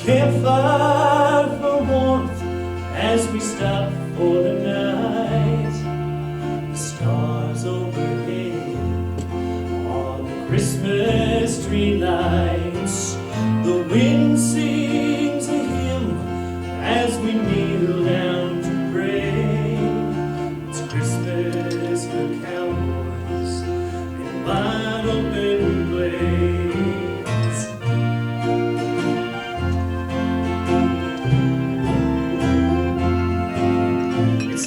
Campfire for warmth as we stop for the night. The stars overhead on the Christmas tree lights. The wind sings a hymn as we kneel down to pray. It's Christmas for cowboys in wide open glades.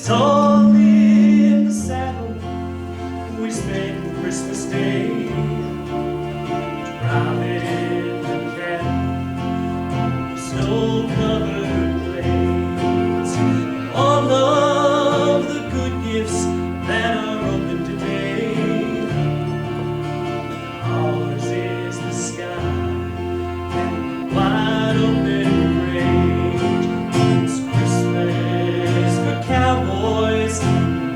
Tall in the saddle, we spend Christmas Day driving the cattle, snow-covered plains. All of the good gifts that are open today. Ours is the sky and wide open range. It's Christmas for cowboys,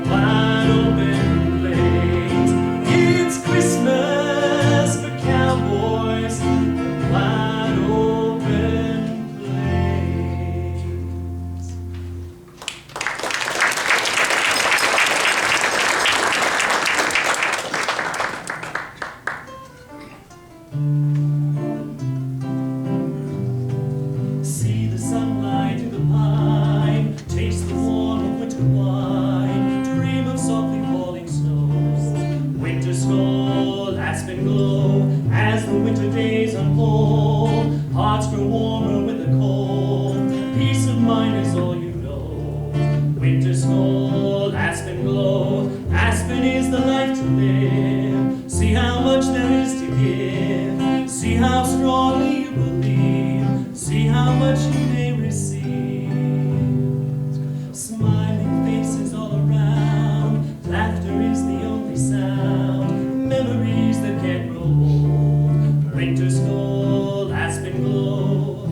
wide open plains. It's Christmas for cowboys, wide open plains. See the sunlight through the pine, taste the warmth of winter wine, dream of softly falling snow. Winter skull, aspen glow, as the winter days unfold. Hearts grow warmer with the cold, peace of mind is all you know. Winter skull, aspen glow, aspen is the life to live. See how much there is to give, see how strongly you believe, see how much you may receive. Smiling faces all around, laughter is the only sound, memories that can't grow old. Winter skull, aspen glow.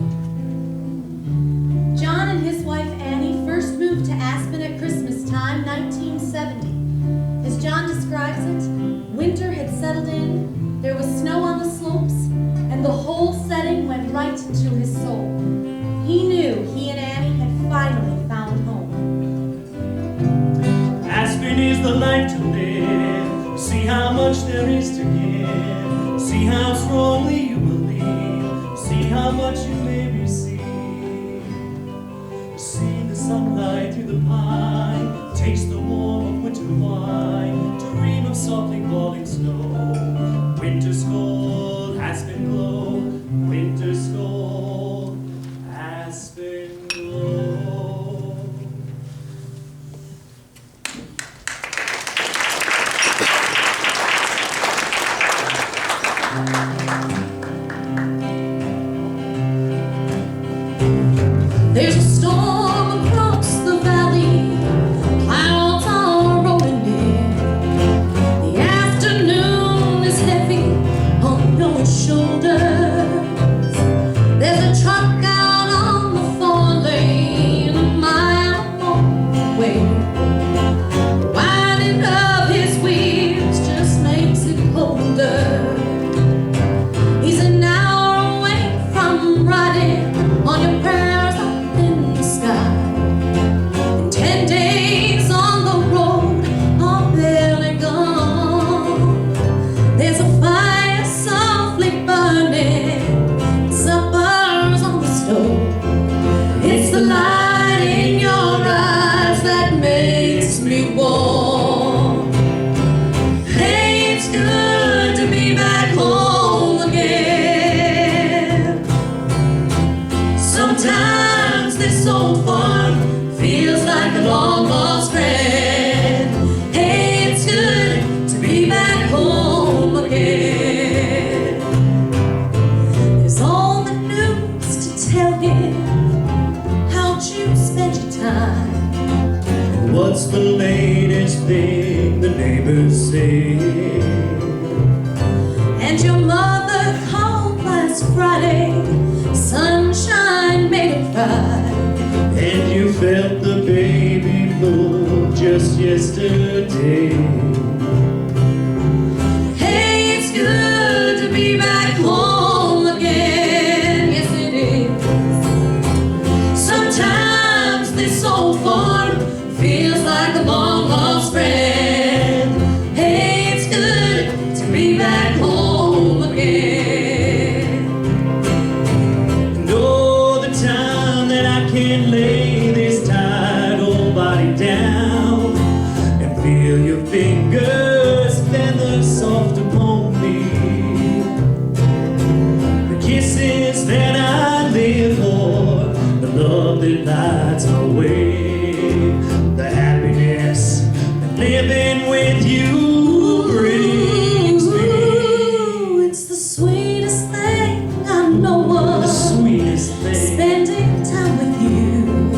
John and his wife Annie first moved to Aspen at Christmas time, 1970. As John describes it, winter had settled in, there was snow on the slopes, and the whole setting went right into his soul. He knew he and Annie had finally found home. Aspen is the life to live, see how much there is to give, see how strongly you believe, see how much you may receive. See the sunlight through the pine, taste the warmth of winter wine, dream of softly falling snow. Winter skull, aspen glow, winter skull, aspen glow. the latest thing the neighbors say. And your mother called last Friday, sunshine made her cry. And you felt the baby move just yesterday. Hey, it's good to be back home again. Yes, it is. Sometimes this old farm feels like a long lost friend. Hey, it's good to be back home again. And oh, the time that I can lay this tired old body down and feel your fingers feather soft upon me. The kisses that I live for, the love that lights my way, the happiness that living with you brings me. Ooh, it's the sweetest thing I know The of. sweetest thing. Spending time with you.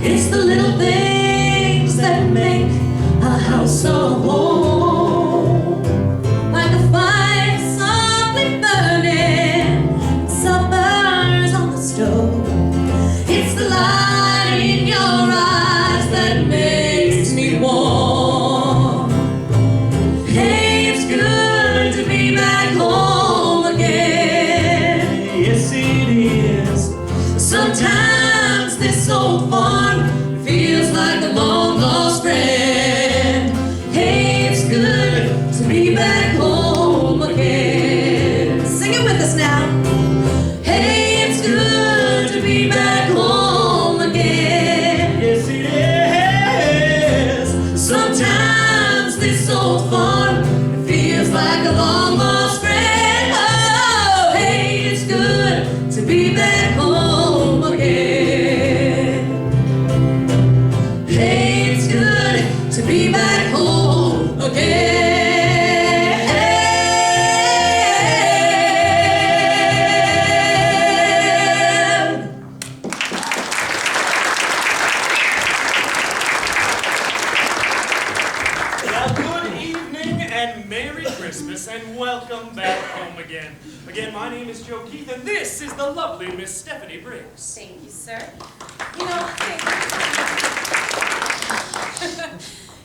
It's the little things that make a house a home. Like a fire softly burning, suppers on the stove. It's the light in your eyes that makes me warm. Hey, it's good to be back home again. Yes, it is. Sometimes this old farm feels like a long lost friend. Hey, it's good to be back home again. Sing it with us now. Hey, it's good to be back home again. Yes, it is. Sometimes this old farm feels like a long lost friend. Oh, hey, it's good to be back home again. Hey, it's good to be back home again. Well, good evening and Merry Christmas and welcome back home again. Again, my name is Joe Keith and this is the lovely Miss Stephanie Briggs. Thank you, sir.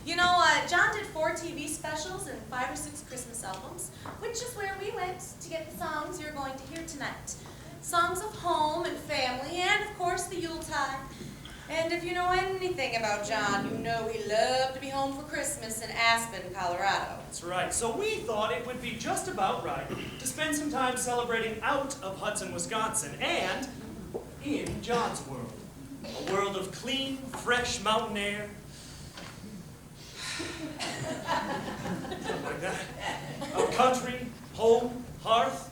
You know, John did 4 TV specials and 5 or 6 Christmas albums, which is where we went to get the songs you're going to hear tonight. Songs of home and family, and of course the Yuletide. And if you know anything about John, you know he loved to be home for Christmas in Aspen, Colorado. That's right. So we thought it would be just about right to spend some time celebrating out of Hudson, Wisconsin and in John's world. A world of clean, fresh mountain air. Something like that. Of country, home, hearth,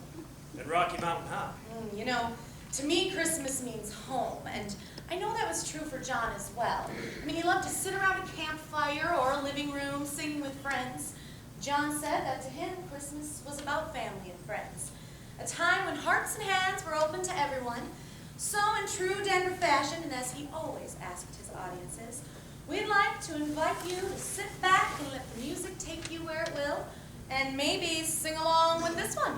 and Rocky Mountain High. You know, to me, Christmas means home, and I know that was true for John as well. I mean, he loved to sit around a campfire or a living room singing with friends. John said that to him, Christmas was about family and friends. A time when hearts and hands were open to everyone. So in true Denver fashion, and as he always asked his audiences, we'd like to invite you to sit back and let the music take you where it will, and maybe sing along with this one.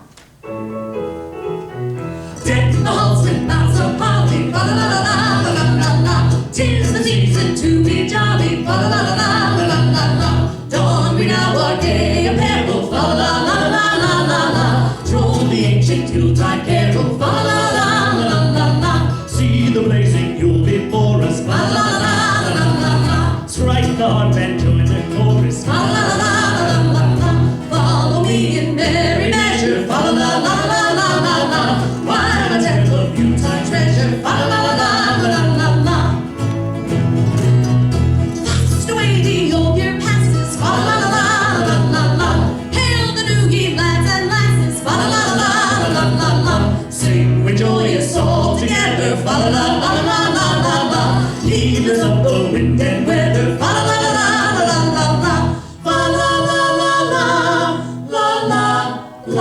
Deck the halls with boughs of holly, fa la la la la la la la. 'Tis the season to be jolly, fa la la la la la la la. Dawn we now our gay apparel, fa la la la la la la la. Droll the ancient Yuletide carol, fa la la la la la la. See the blazing Yule before us. La la la la la la la. Strike the harp and join the chorus. La la la la la la la. Follow me in merry measure, fa la la la la la la la. While I tell of Yuletide treasure, fa la la la la la la la. Fast away the old year passes, fa la la la la la la. Hail the new year lads and lasses, fa la la la la la la. Sing with joyous all together, fa la la la la la la la. Leaders of the wind and weather, fa la la la la la la la. Fa la la la la la la la la.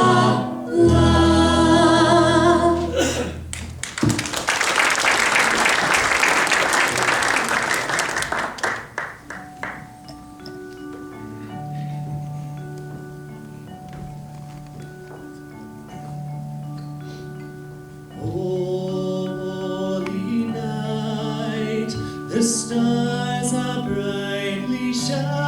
The stars are brightly shining.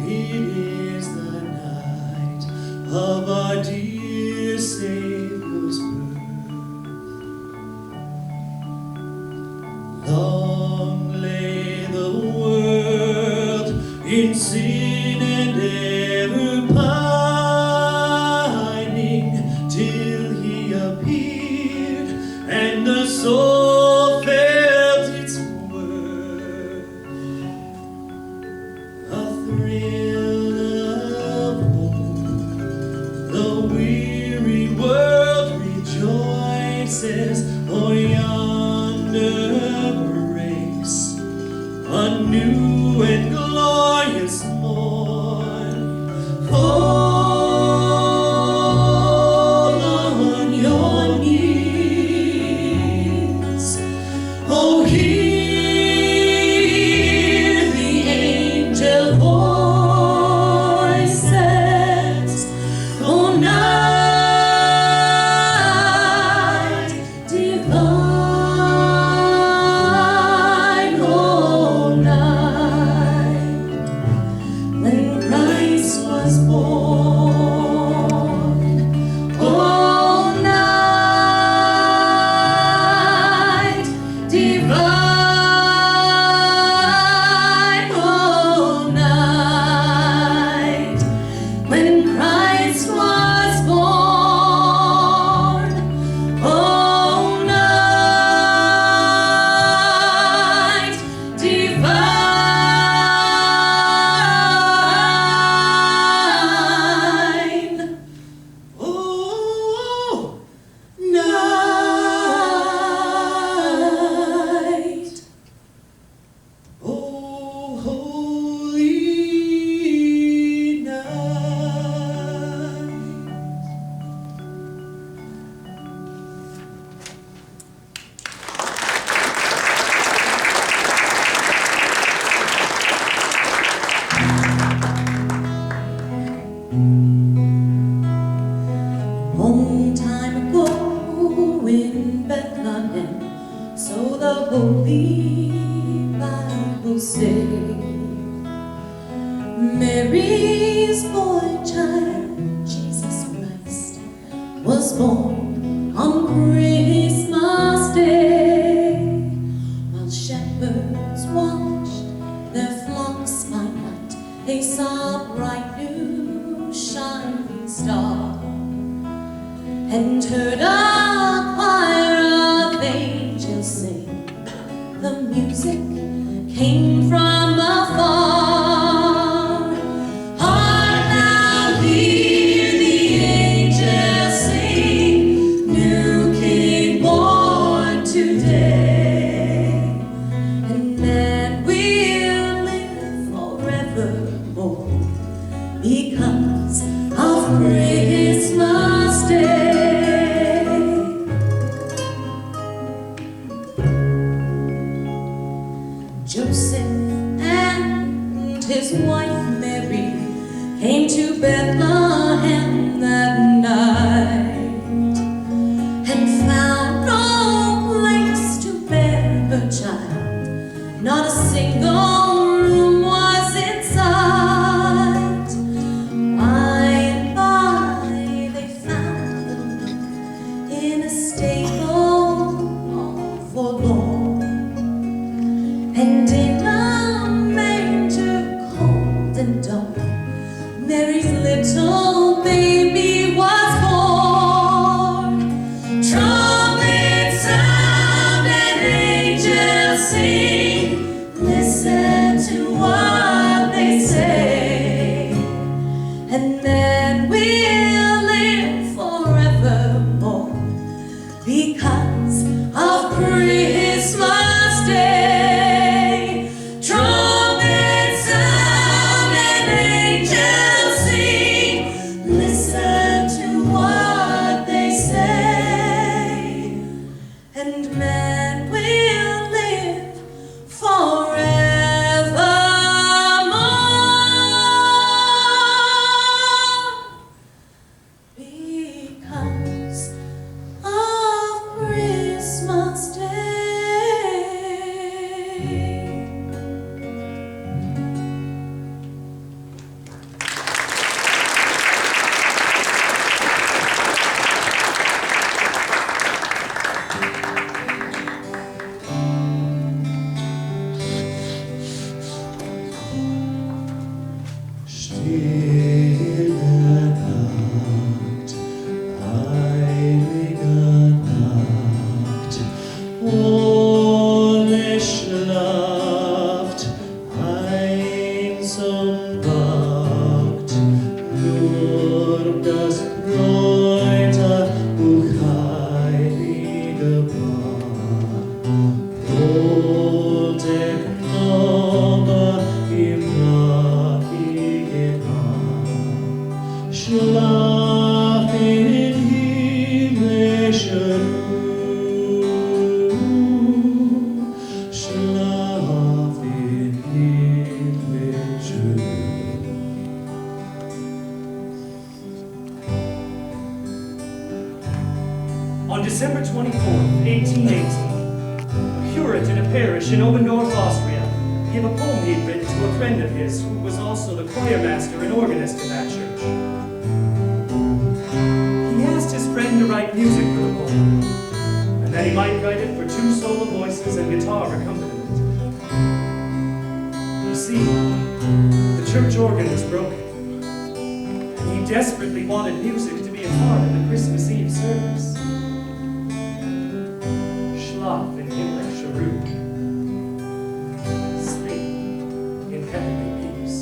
It is the night of our dear Savior's birth. Long lay the world in sin and ever pining, till he appeared and the soul felt its worth. A thrill of hope, the weary world rejoices, for yonder breaks a new and glorious morn. Fall on your knees. Oh, hear the angel voices. Oh, night divine, oh, night when Christ was born. Oh, night divine, oh, night when Christ was born. Oh, night divine. Oh, night. Oh, holy night. Long time ago in Bethlehem, so the Holy Bible says, Mary's boy child, Jesus Christ, was born on Christmas Day. While shepherds watched their flocks by night, they saw a bright new shining star, and heard a choir of angels sing. The music came from afar. Hark now, hear the angels sing, new King born today, and man will live forevermore because of Christmas Day. Joseph and his wife Mary came to Bethlehem that night, and found no place to bear her child. Not a single room was in sight. By and by they found them in a stable all forlorn, and in a manger cold and dark, Mary's little baby was born. Trumpets sound and angels sing, listen to what they say, and then we'll live forevermore because of Christmas Day. Trumpets sound and angels sing, listen to what they say, and man will live forevermore because of Christmas Day. Himmlische Ruhe, schlaf in himmlische Ruhe. On December 24th, 1818, a curate in a parish in Oberndorf, Austria, gave a poem he'd written to a friend of his who was also the choir master and organist in that church. He asked his friend to write music for the poem, and that he might write it for 2 solo voices and guitar accompaniment. You see, the church organ was broken, and he desperately wanted music to be a part of the Christmas Eve service. Schlaf in himmlische Ruhe. Sleep in heavenly peace.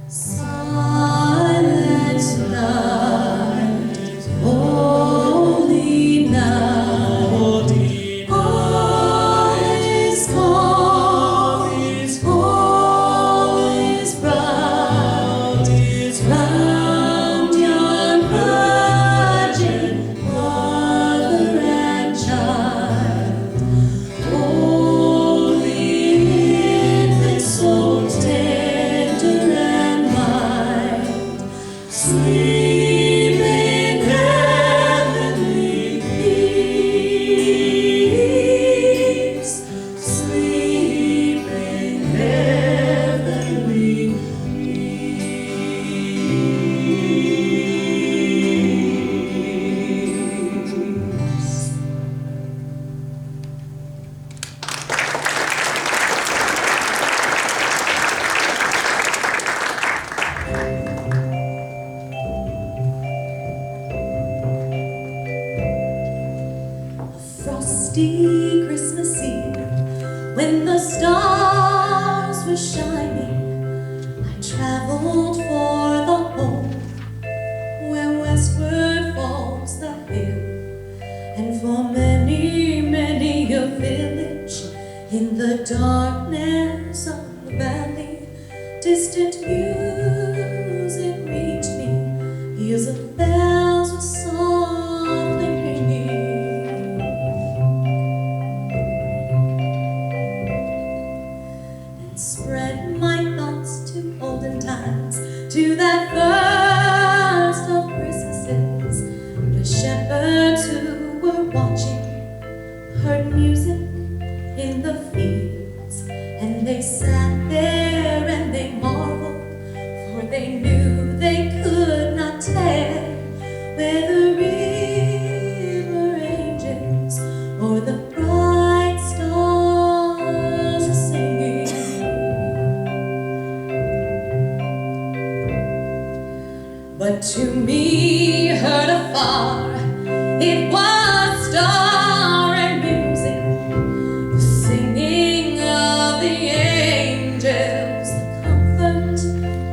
Silent night, holy night, all is calm, all is bright, round yon virgin mother and child. Holy infant souls tender and mild, sleep in heavenly peace, sleep in heavenly peace. Frosty Christmas Eve, when the stars were shining, I traveled for the home where westward falls the hill, and for many, many a village in the darkness of the valley, distant music reached me, peals of bells were softly ringing. Spread my thoughts to olden times, to that first of Christmases. The shepherds who were watching heard music in the fields, and they sat there and they marveled, for they knew they could not tell whether river angels or the bright stars are singing. But to me, heard afar, it was star and music, the singing of the angels, the comfort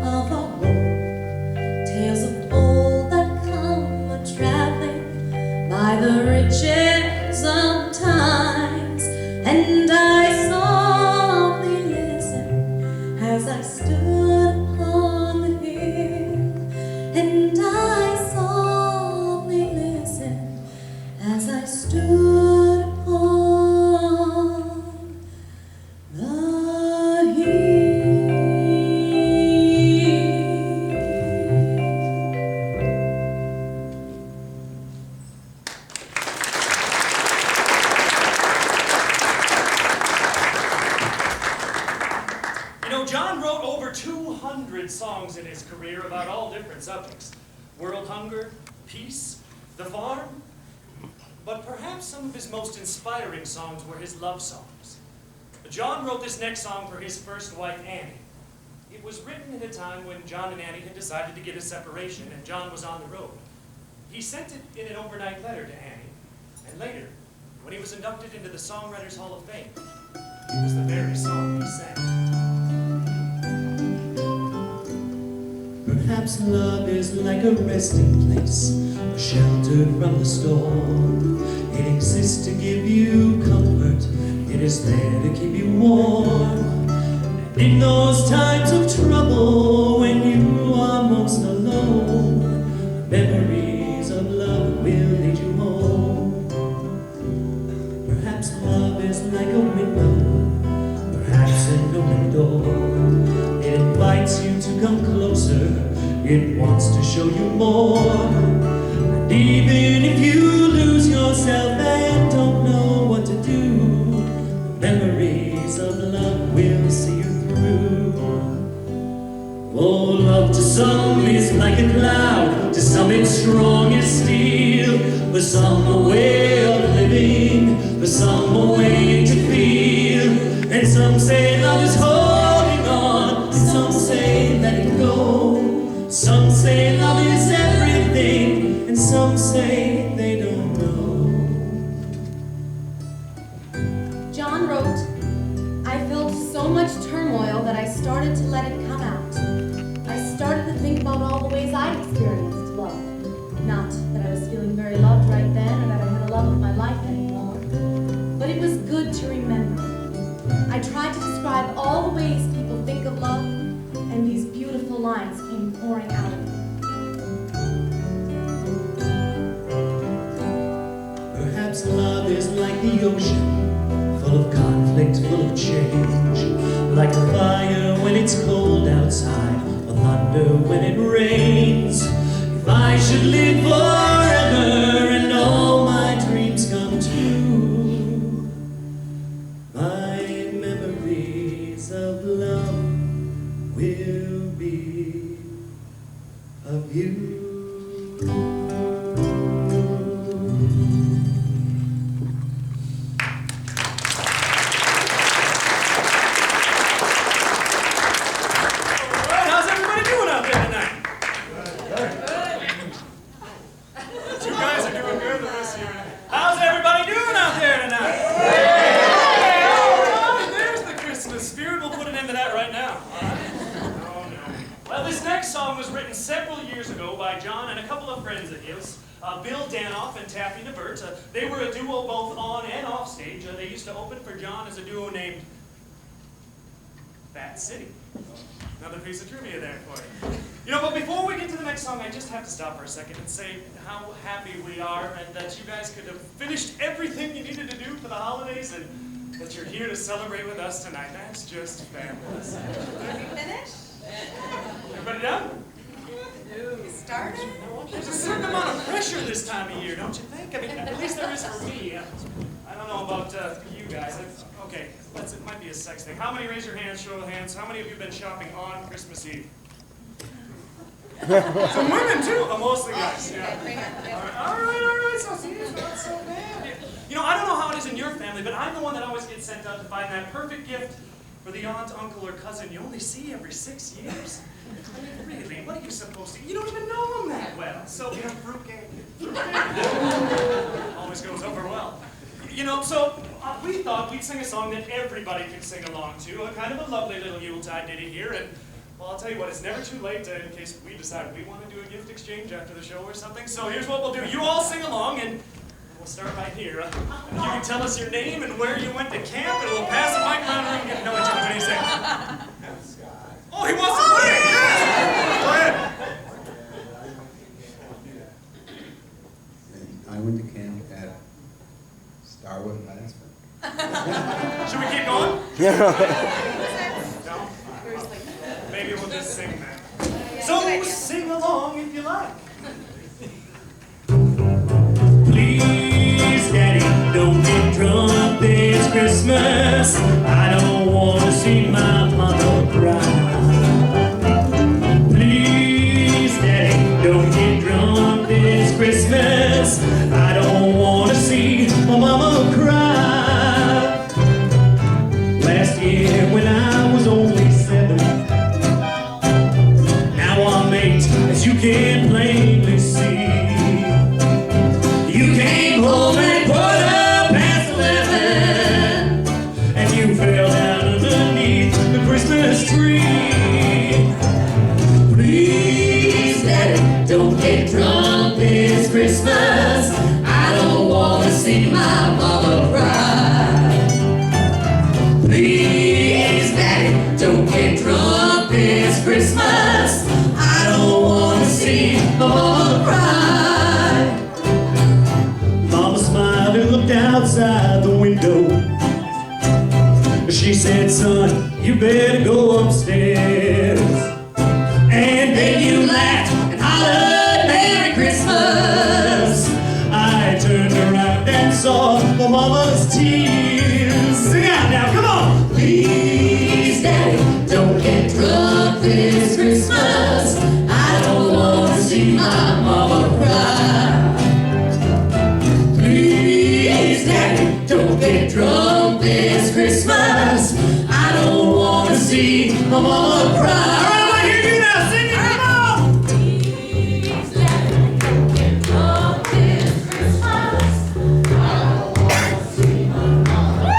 of a home, tales of old that come a-traveling by the riches of times, and I softly listened as I stood upon the hill. And I softly listened as I stood upon the hill. You know, John wrote over 200 songs in his career about all different subjects. World hunger, peace, the farm. But perhaps some of his most inspiring songs were his love songs. John wrote this next song for his first wife, Annie. It was written at a time when John and Annie had decided to get a separation and John was on the road. He sent it in an overnight letter to Annie, and later, when he was inducted into the Songwriters Hall of Fame, it was the very song he sang. Perhaps love is like a resting place, a shelter from the storm. It exists to give you comfort, it is there to keep you warm. And in those times of trouble, when you are most alone, show you more. And even if you lose yourself and don't know what to do, memories of love will see you through. Oh, love to some is like a cloud, to some it's strong as steel. For some a way of living, for some a way to feel. And some say love is holding on, some say let it go. Some say love is everything, and some say they don't know. John wrote, I felt so much turmoil that I started to let it come out. I started to think about all the ways I'd experienced love. Not that I was feeling very loved right then, or that I had a love of my life anymore. But it was good to remember. I tried to describe all the ways people think of love, and these beautiful lines came pouring out of me. Perhaps love is like the ocean, full of conflict, full of change. Like a fire when it's cold outside, or thunder when it rains. If I should live forever and all my dreams come true, my memories of love will be of you. Bill Danoff and Taffy Nevert. They were a duo both on and off stage. They used to open for John as a duo named Fat City. Another piece of trivia there for you. You know, but before we get to the next song, I just have to stop for a second and say how happy we are and that you guys could have finished everything you needed to do for the holidays and that you're here to celebrate with us tonight. That's just fabulous. Are we finished? Everybody done? We started? There's a certain amount of pressure this time of year, don't you think? I mean, at least there is for me. I don't know about you guys. Okay, it might be a sex thing. How many, raise your hands, show of hands, how many of you have been shopping on Christmas Eve? Some women too, mostly guys. Yeah. All right, so see, it's not so bad. You know, I don't know how it is in your family, but I'm the one that always gets sent out to find that perfect gift for the aunt, uncle, or cousin you only see every 6 years. I mean, really, what are you supposed to? You don't even know them that well. So, you know, fruitcake. Always goes over well. You know, so we thought we'd sing a song that everybody could sing along to, a kind of a lovely little Yuletide ditty here. And, well, I'll tell you what, it's never too late in case we decide we want to do a gift exchange after the show or something. So here's what we'll do. You all sing along, and we'll start right here. You can tell us your name and where you went to camp, and we'll pass the mic around and get to know each other. What do you say? Oh, he wants to play! Yes! Go ahead. I went to camp at Starwood, Alaska. Should we keep going? No? Maybe we'll just sing then. So sing along if you like. Please, Daddy, don't get drunk this Christmas. I don't want to see my mother cry. Please, Daddy, don't get drunk this Christmas. I don't want to see my mama cry. Last year when I was only 7, now I'm 8, as you can plainly see. You came home at 11:15, and you fell down underneath the Christmas tree. Please, Daddy, don't get drunk this Christmas. I don't want to see my mama cry. Please, Daddy, don't get drunk this Christmas. I don't want to see my mama cry. Mama smiled and looked outside the window. She said, son, you better go upstairs. And then you laughed and hollered mama's tears. Sing out now, come on! Please, Daddy, don't get drunk this Christmas. I don't want to see my mama cry. Please, Daddy, don't get drunk this Christmas. I don't want to see my mama cry. All right, I want to hear you now. Sing it, come on! Please, Daddy, don't get drunk this Christmas. I don't want to see my mama.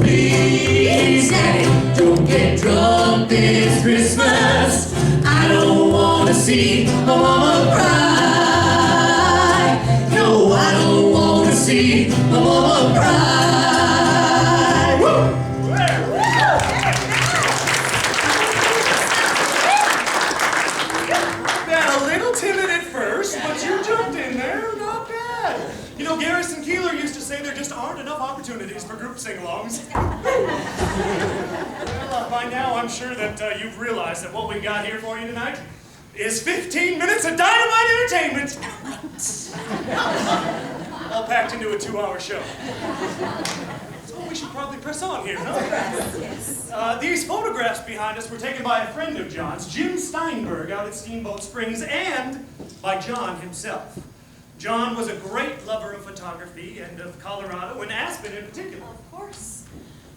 Please, Daddy, don't get drunk this Christmas. I don't want to see my mama cry. No, I don't want to see my mama cry. Woo! Yeah, a little timid at first, but you jumped in there, not bad. You know, Garrison Keillor used to say there just aren't enough opportunities for group sing-alongs. Well, by now I'm sure that you've realized that what we got here for you tonight is 15 minutes of dynamite entertainment. All packed into a 2-hour show. So we should probably press on here, no? These photographs behind us were taken by a friend of John's, Jim Steinberg, out at Steamboat Springs, and by John himself. John was a great lover of photography and of Colorado, and Aspen in particular. Of course.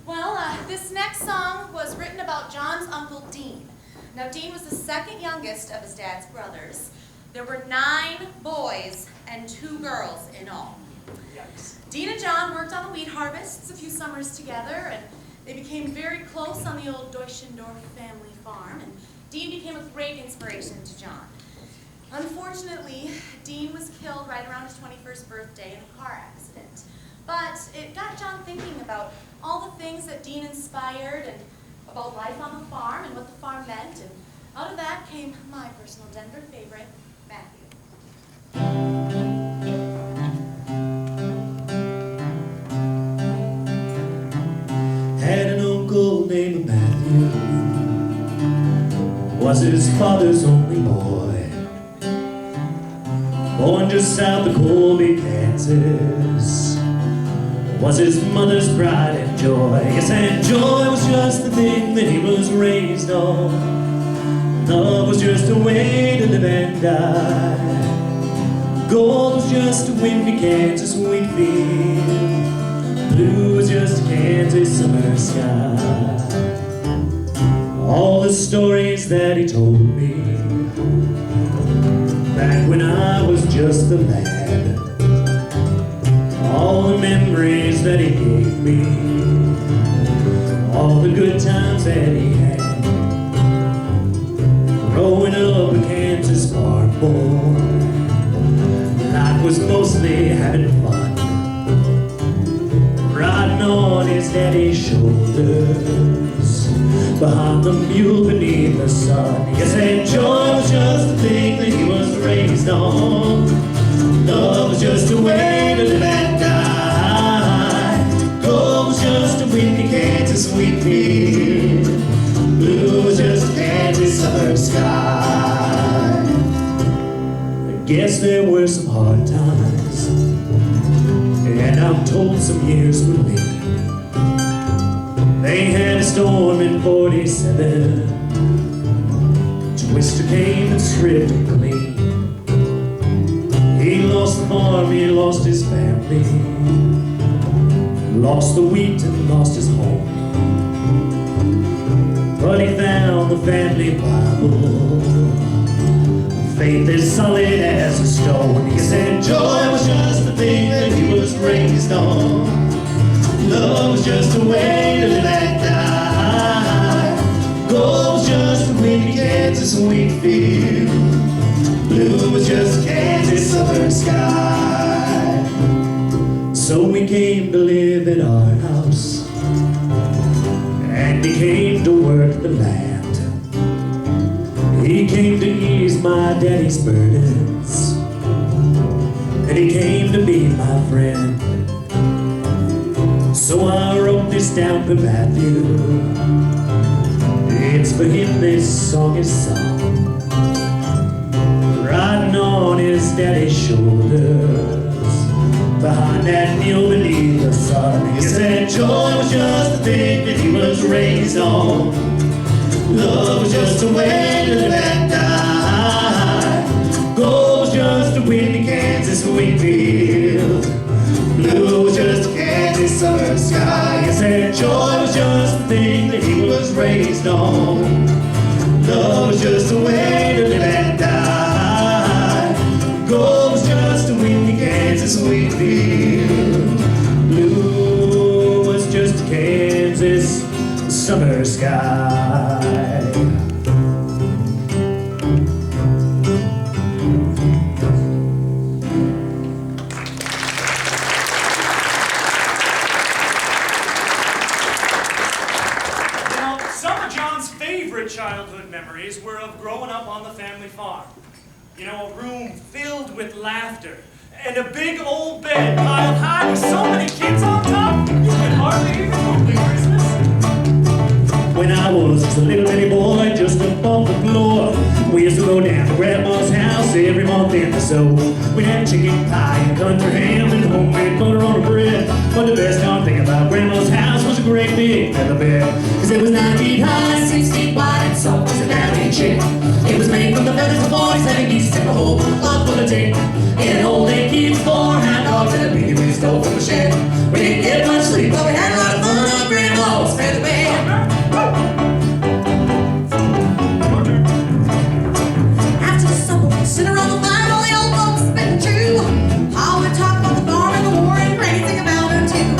Well, this next song was written about John's uncle Dean. Now, Dean was the second youngest of his dad's brothers. There were 9 boys and 2 girls in all. Yikes. Dean and John worked on the wheat harvests a few summers together, and they became very close on the old Deutschendorf family farm, and Dean became a great inspiration to John. Unfortunately, Dean was killed right around his 21st birthday in a car accident. But it got John thinking about all the things that Dean inspired and about life on the farm and what the farm meant, and out of that came my personal Denver favorite, Matthew. Had an uncle named Matthew, was his father's only boy. Born just south of Colby, Kansas, was his mother's pride and joy. Yes, and joy was just the thing that he was raised on. Love was just a way to live and die. Gold was just a windy Kansas wheat field. Blue was just a Kansas summer sky. All the stories that he told me back when I was just a lad, all the memories that he gave me, all the good times that he had, growing up a Kansas farm boy, life was mostly having fun, riding on his daddy's shoulders, behind the mule beneath the sun. Yes, and joy was just the thing that he was raised on. Love was just a way to live and die. Gold was just a windy Kansas wheat field. Blue was just a Kansas summer sky. I guess there were some hard times, and I'm told some years were lean. They had a storm in 47. Twister came and stripped him clean. He lost the farm, he lost his family, lost the wheat and lost his home. But he found the family Bible. Faith is solid as a stone. He said joy was just the thing that he was raised on. Love was just a way to live and die. Gold was just a windy Kansas wheat field. Blue was just Kansas southern sky. So we came to live in our house, and he came to work the land. He came to ease my daddy's burdens, and he came to be my friend. So I wrote this down for Matthew. It's for him this song is sung, riding on his daddy's shoulders, that kneel beneath the sun. He said joy was just the thing that he was raised on. Love was just a way to live and die. Gold was just a windy Kansas wheat field. Blue was just a Kansas summer sky. He said joy was just the thing that he was raised on. Love was just a way to live and die. Gold was just a windy Kansas wheat field. Blue was just a Kansas summer sky. Childhood memories were of growing up on the family farm. You know, a room filled with laughter and a big old bed piled high with so many kids on top, you could hardly even move at Christmas. When I was just a little bitty boy, just up off the floor, we used to go down to Grandma's house every month in the so. We'd have chicken pie and country ham and homemade butter on the bread. But the best darn thing about Grandma's house was a great big feather bed. Cause it was 9 feet high, 6 feet wide, and so was a down chick. It was made from the feathers of 47 geese and a whole lot full of tick. It had old 8 kids, 4 hound dogs, and a piggy we stole from the shed. We didn't get much sleep, but we had a lot of fun on Grandma's feather bed. After supper, we'd sit around the fire while the old folks spitting true. Pa would talk about the farm and the war and Granny think about her too.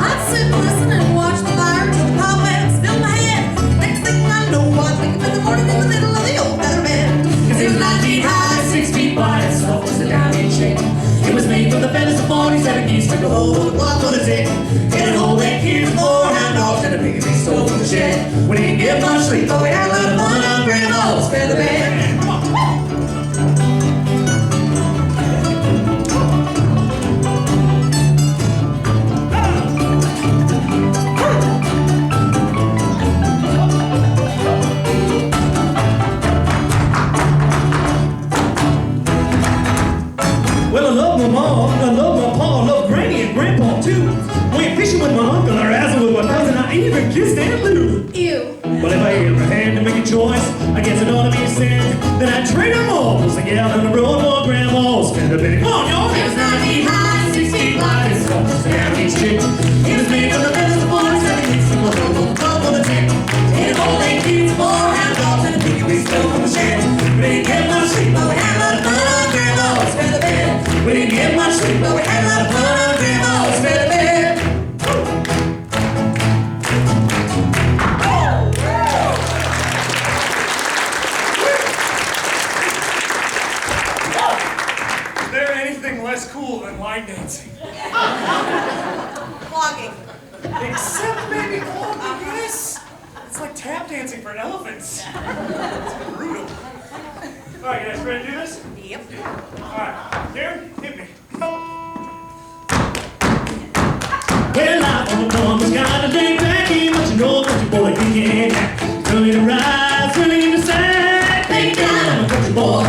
I'd sit and listen and watch the fire till the cobwebs filled my head. Next thing I know, I'd wake up in the morning in the middle of the old feather bed. Cause it was 9 feet high, 6 feet wide, and soft was the down-in shape. It was made from the feathers of 47 geese, took a whole lot for the tick. It had old 8 kids, 4 hound dogs, and a piggy we stole from the shed. We didn't get much sleep, but we had a lot of fun on Grandma's feather bed. Well, I love my mom, I love my pa, I love Granny and Grandpa too. Went fishing with my uncle, I wrestled with my cousin, I even kissed Aunt Lou. Ew. Well, if I ever had to make a choice, I guess it ought to be a sin. Then I'd trade them all, so get out on the road for Grandma's feather bed. Come on, y'all! It was 9 feet high, 6 feet wide, and soft as a down-each chick. It was made from the feathers of 47 geese, and was a whole club on the tick. It had old 8 kids, 4 hound dogs, and a piggy we stole from the shed. We didn't get much sleep, but we had a lot of fun on Grandma's feather bed. We didn't get much sleep, but we had a lot of fun on Grandma's feather bed. Is there anything less cool than line dancing? Clogging. Except maybe clogging, yes. It's like tap dancing for elephants. It's brutal. All right, guys, ready to do this? Yep. All right, Karen, hit me. Well, life on the farm was kinda laid back, ain't much an old country boy can get hack. Early to rise, early in the sack, thank God I'm a country boy.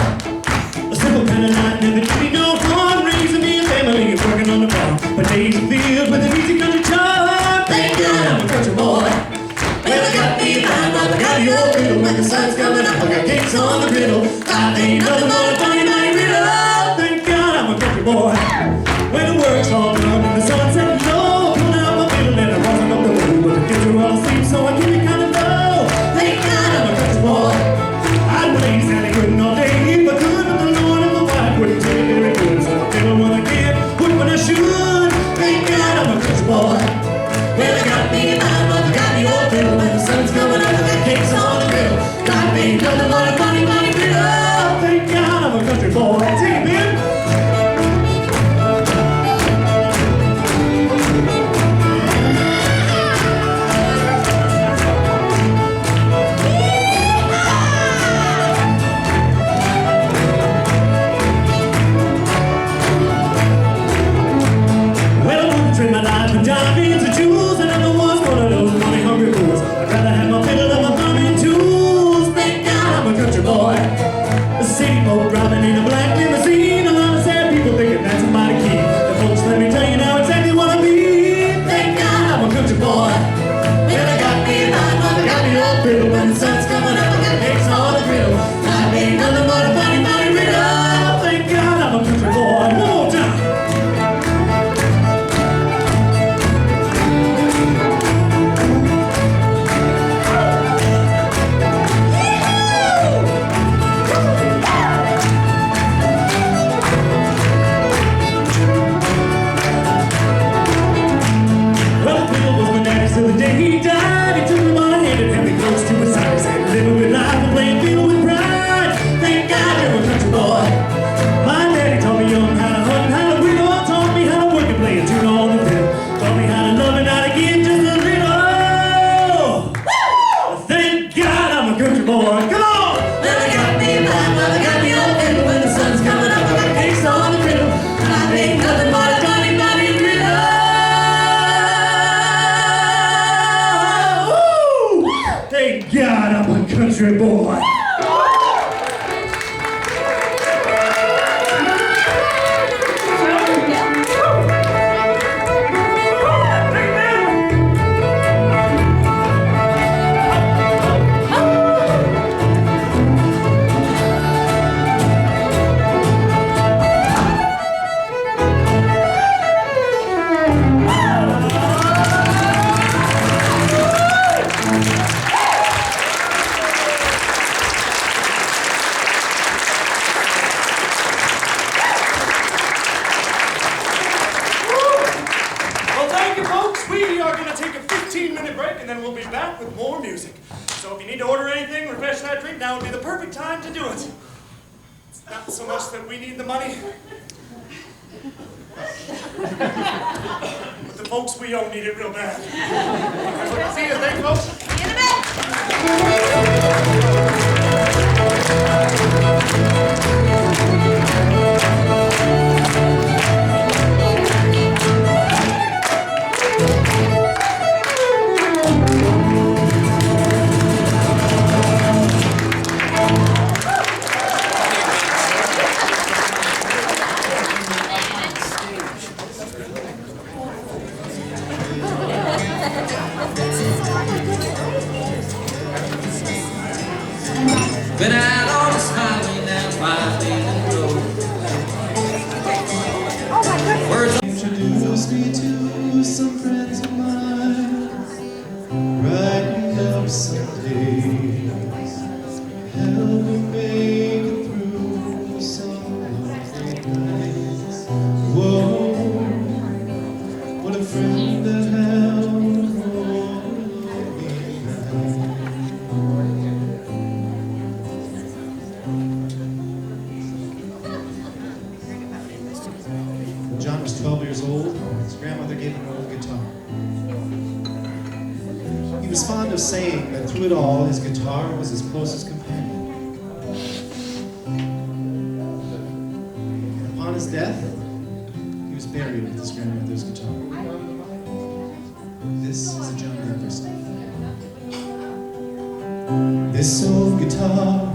A simple kind of life never did me no harm, raising me a family and working on the farm. But days in the field with an easy country job, thank God I'm a country boy. Well, I got me a fine mama, got the old riddle. When the sun's coming up, I got cakes on the griddle. Life ain't nothing but a funny, funny riddle. Thank God I'm a country boy. When the work's all done and the sun's setting low, pulling out my fiddle and I'm rising up the road. But the kids are all asleep, so I keep it kind of low. Thank God I'm a country boy. I'd blaze and I couldn't all day if I could, but the Lord and my wife wouldn't take it very good. So I fiddle when I can, work when I should. Thank God I'm a country boy. Well, I got me a fine mother, got the old fiddle. When the sun's coming up, I got cakes on the griddle. Life ain't nothing but a funny, funny riddle. Thank God I'm a country boy. Take it, man. Well, I wouldn't trade my life for diamonds or jewels, and I know was one of those money-hungry fools. I'd rather have my fiddle and my farming tools. Thank God I'm a country boy. A city folk driving in a black limousine. A lot of sad people thinking that's a mighty key. The folks, let me tell you now, it's and then we'll be back with more music. So if you need to order anything, refresh that drink, now would be the perfect time to do it. It's not so much that we need the money, but the folks we own need it real bad. See you, thanks, folks. See you in a bit. Been out on the highway now, 5 days ago. Words Introduced me to some friends of mine, brightened up some days, helped me make it through some lonely nights. Whoa, what a friend I have on a lonely night. When John was 12 years old, his grandmother gave him an old guitar. He was fond of saying that through it all, his guitar was his closest companion. And upon his death, he was buried with his grandmother's guitar. This is a John Denver song. This old guitar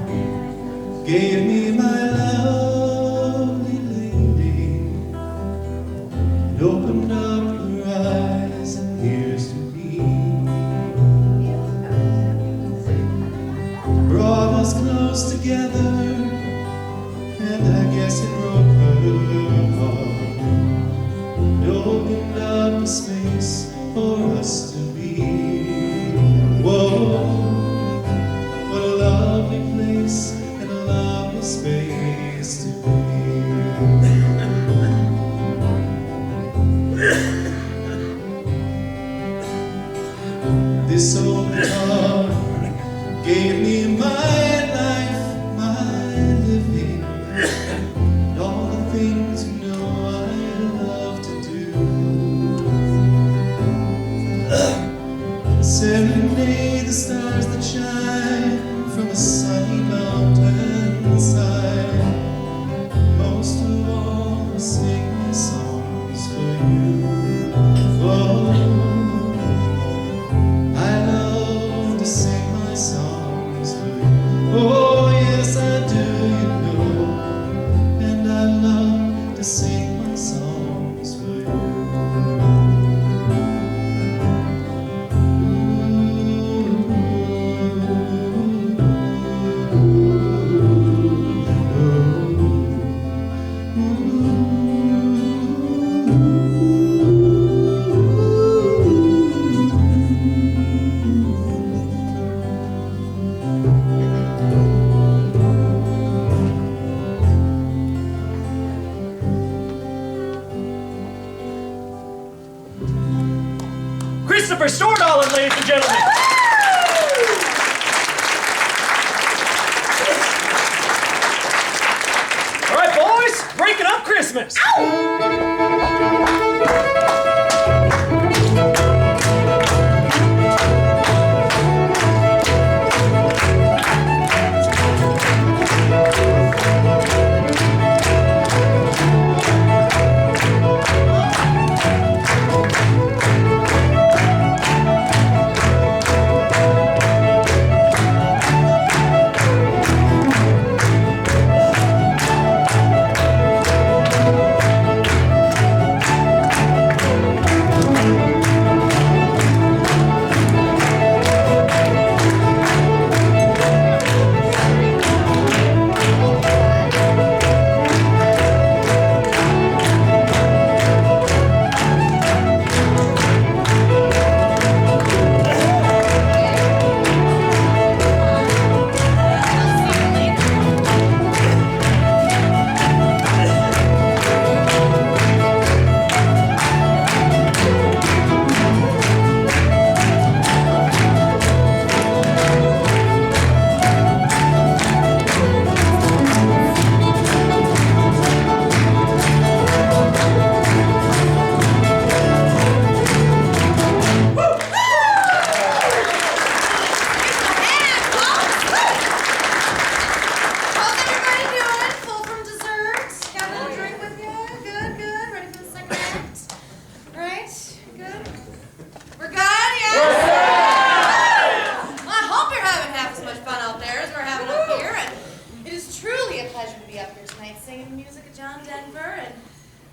gave me my lovely lady, and opened up her eyes and ears to me, brought us close together, and I guess it broke her heart, and opened up a space for us to be. Whoa, what a lovely place and a lovely space to be. This old guitar gave me my life, my living, and all the things you know I love to do. Serenade the stars that shine from a sunny mountain side. Most of all, I sing my songs for you. Oh, I love to sing my songs for you. Oh, yes, I do, you know. And I love to sing my songs for you. Christopher Stordalen, ladies and gentlemen. All right, boys, breaking up Christmas. pleasure to be up here tonight singing the music of John Denver, and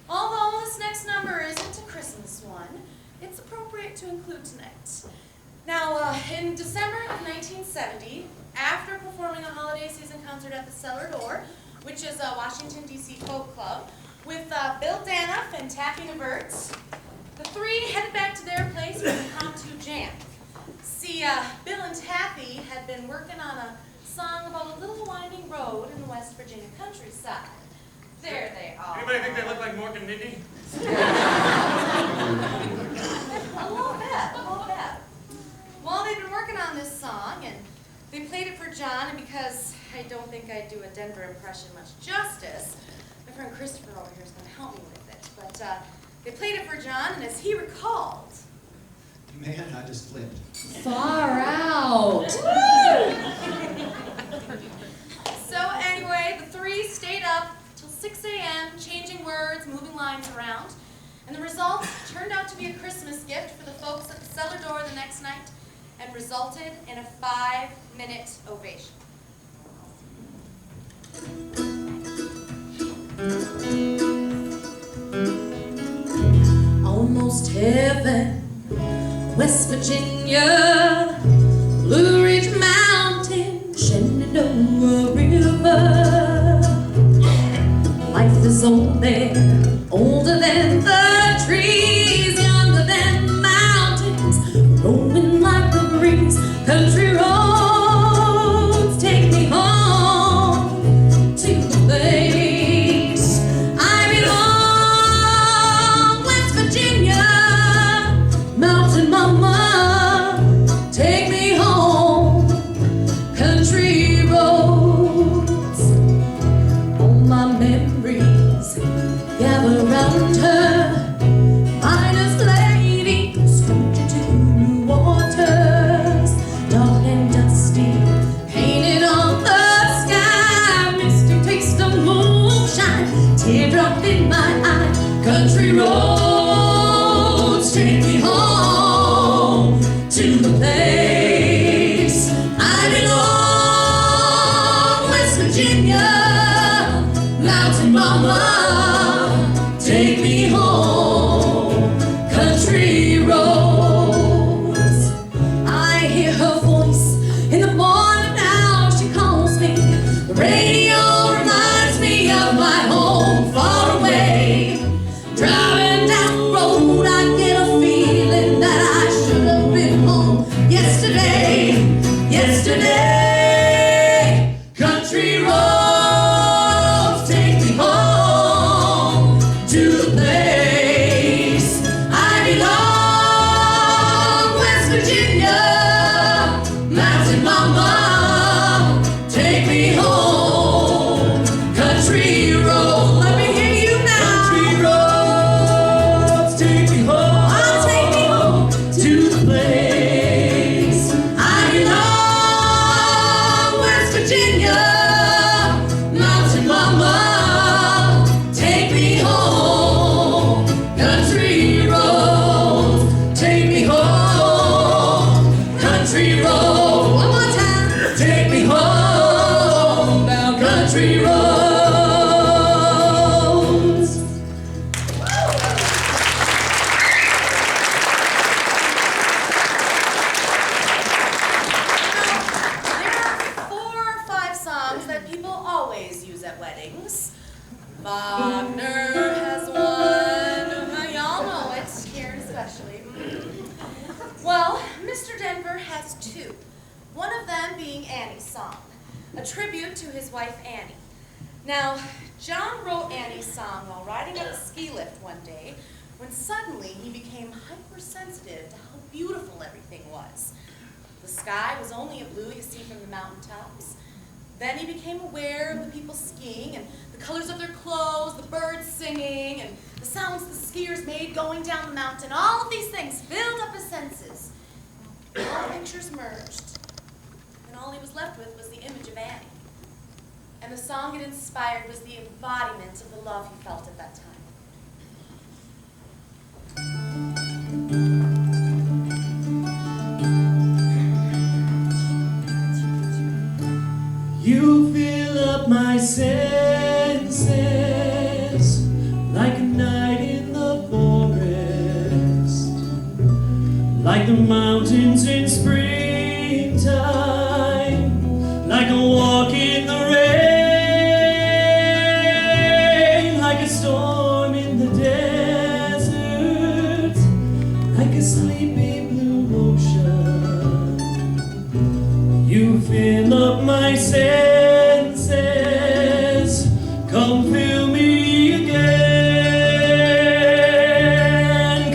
although this next number isn't a Christmas one, it's appropriate to include tonight. Now, in December of 1970, after performing a holiday season concert at the Cellar Door, which is a Washington, D.C. folk club, with Bill Danoff and Taffy Nevert, the three headed back to their place for the impromptu jam. See, Bill and Taffy had been working on a song about a little winding road in the West Virginia countryside. There they are. Anybody think they look like Mork and Mindy? A little bit. Well, they've been working on this song, and they played it for John, and because I don't think I'd do a Denver impression much justice, my friend Christopher over here is going to help me with it. But they played it for John, and as he recalled... Man, I just flipped. Far out. So anyway, the three stayed up till 6 a.m., changing words, moving lines around, and the result turned out to be a Christmas gift for the folks at the Cellar Door the next night, and resulted in a 5-minute ovation. Almost heaven, West Virginia, Blue Ridge Mountain, Shenandoah River. Life is old there, older than the trees, younger than the mountains, rolling like the breeze. Country roads take me home to the place I belong. West Virginia, mountain mama, take me home. Country roads, all my memories gather round her. Finest lady, stranger to new waters, dark and dusty, painted on the sky. Misty taste of moonshine, teardrop in my eye. Country roads take me home to the place I belong. West Virginia, mountain mama, take me home. Country roads, I hear her voice in the morning now. She calls me. The radio reminds me of my home far away. Driving down the road, I get a feeling that I should have been home yesterday. Country roads take me home to the place I belong. West Virginia, mountain mama, take me home. Country road, let me hear you now. Country roads take me home. Oh, take me home to the place I belong. West Virginia, mountain mama, take me home. Country roads, take me home. Country road, one more time. Take me home down country roads. There are 4 or 5 songs that people always use at weddings. Wagner has one. Y'all know it, here especially. Well, Mr. Denver has 2. One of them being Annie's song, a tribute to his wife Annie. Now, John wrote Annie's song while riding up a ski lift one day, when suddenly he became hypersensitive to how beautiful everything was. The sky was only a blue you see from the mountaintops. Then he became aware of the people skiing and the colors of their clothes, the birds singing, and the sounds the skiers made going down the mountain. All of these things filled up his senses. All the pictures merged, and all he was left with was the image of Annie. And the song it inspired was the embodiment of the love he felt at that time. You fill up my senses the mountains in springtime, like a walk in the rain, like a storm in the desert, like a sleepy blue ocean. You fill up my senses, come fill me again.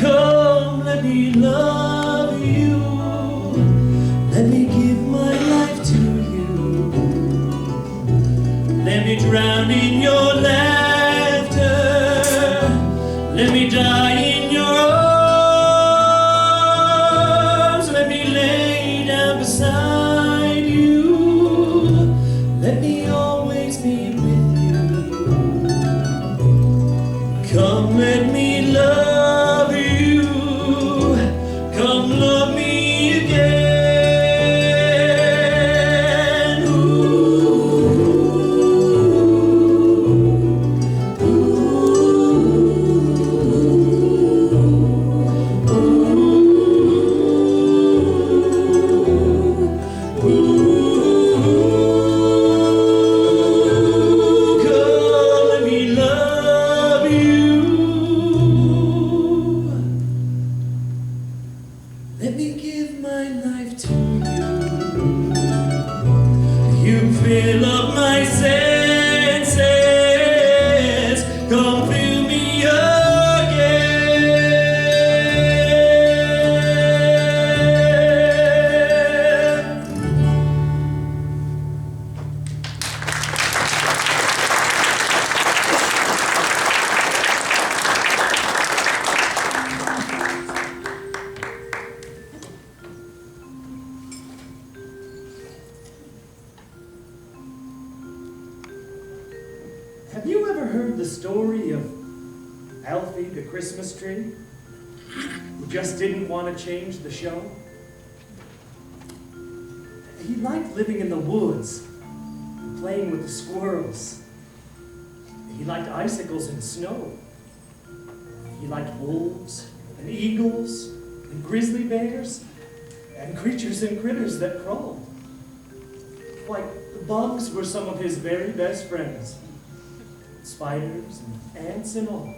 Come, let me love you, let me give my life to you. Let me drown in your laughter, let me die in your arms, let me lay down beside you, let me always be with you. Come, let me love you, come love me again. Come, let me love you. Let me give my life to you. You fill up my senses. Come fill me again. Have you ever heard the story of Alfie the Christmas tree, who just didn't want to change the show? He liked living in the woods and playing with the squirrels. He liked icicles and snow. He liked wolves and eagles and grizzly bears and creatures and critters that crawled. Why, the bugs were some of his very best friends. Spiders and ants and all.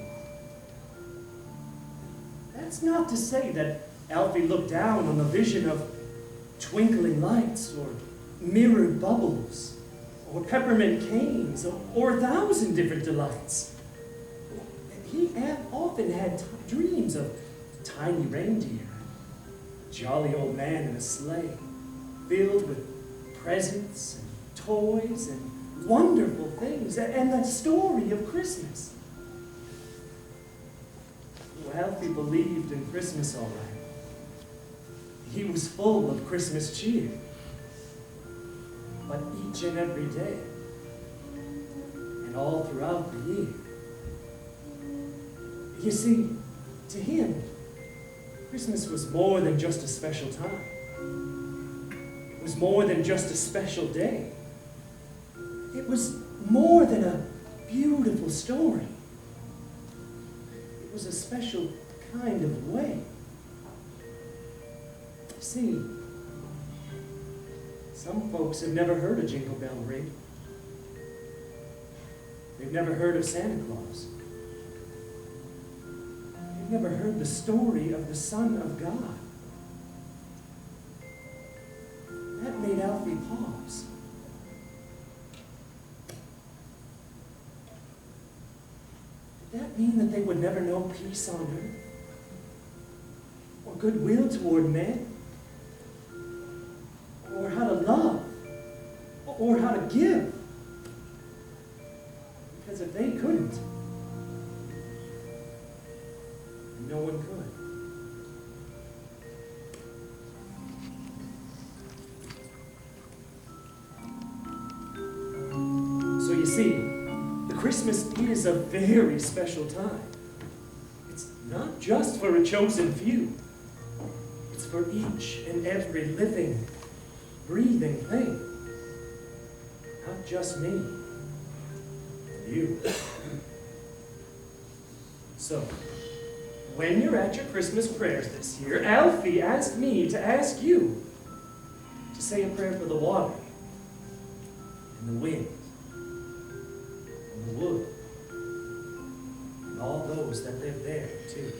That's not to say that Alfie looked down on the vision of twinkling lights or mirrored bubbles or peppermint canes or 1,000 different delights. He often had dreams of tiny reindeer, a jolly old man in a sleigh filled with presents and toys and wonderful things, and the story of Christmas. Well, Alfie believed in Christmas all right. He was full of Christmas cheer. But each and every day, and all throughout the year, you see, to him, Christmas was more than just a special time. It was more than just a special day. It was more than a beautiful story. It was a special kind of way. You see, some folks have never heard a jingle bell ring. They've never heard of Santa Claus. They've never heard the story of the Son of God. That made Alfie pause. Did that mean that they would never know peace on earth? Or goodwill toward men? Or how to love? Or how to give? Because if they couldn't, no one could. So you see, the Christmas is a very special time. It's not just for a chosen few. It's for each and every living, breathing thing. Not just me. You. So, when you're at your Christmas prayers this year, Alfie asked me to ask you to say a prayer for the water, and the wind, and the wood, and all those that live there, too.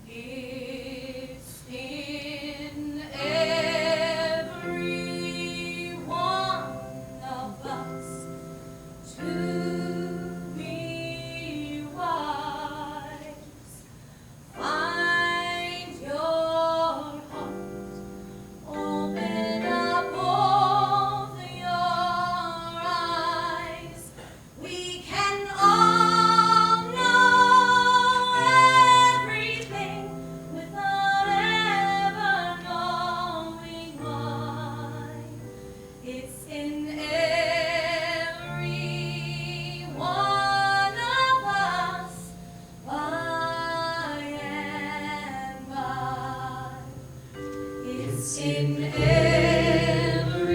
It's in every one of us to be wise. Find your heart, open up both your eyes. We can all know everything without ever knowing why. It's in every one of us, by and by. It's in every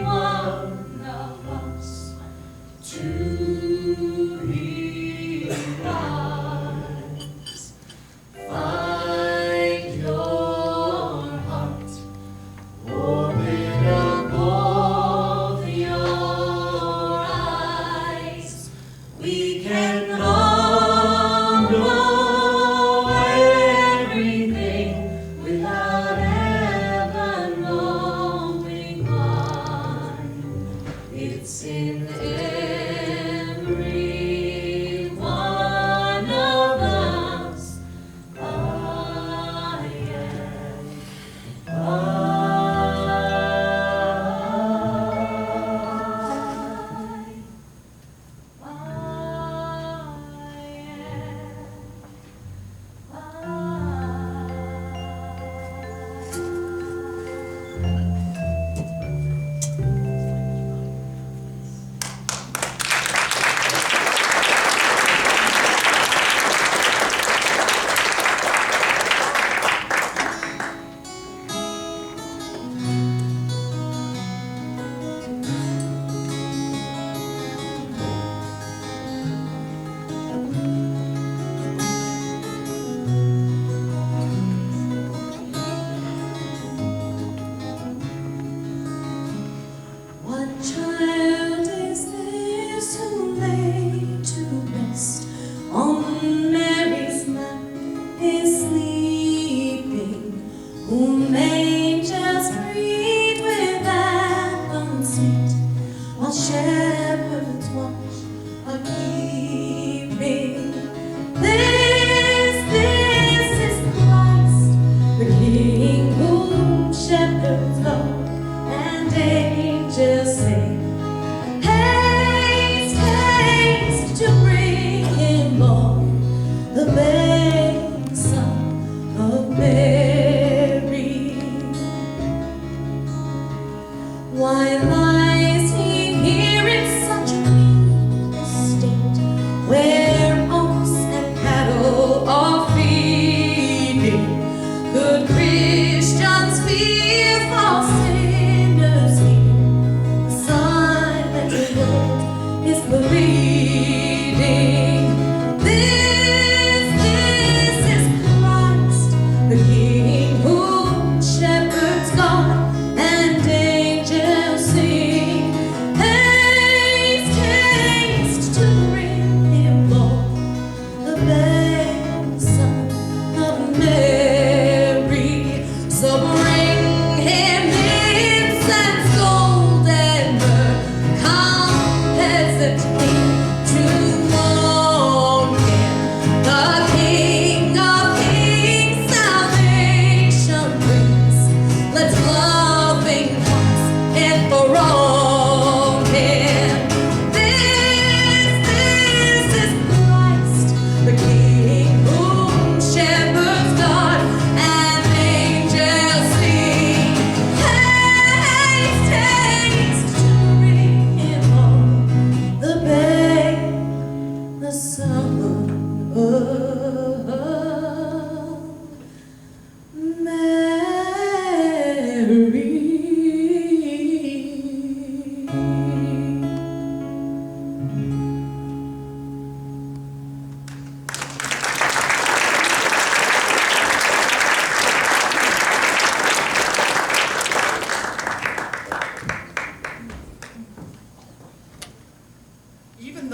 one of us to be wise. Find your heart, open up all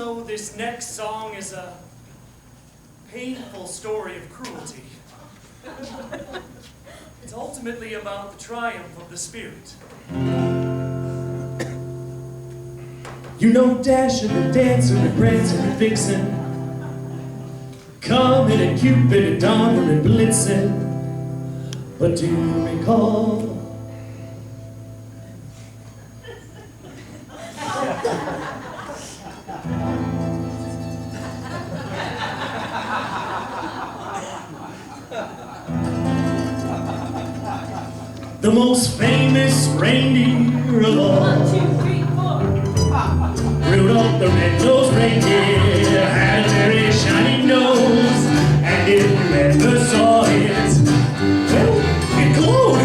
though this next song is a painful story of cruelty, it's ultimately about the triumph of the spirit. You know Dasher and Dancer and Prancer and Vixen, Comet and Cupid and Donner and Blitzen, but do you recall the most famous reindeer of all? 1, 2, 3, 4. Rudolph the red-nosed reindeer had a very shiny nose, and if you ever saw it, well, it glowed.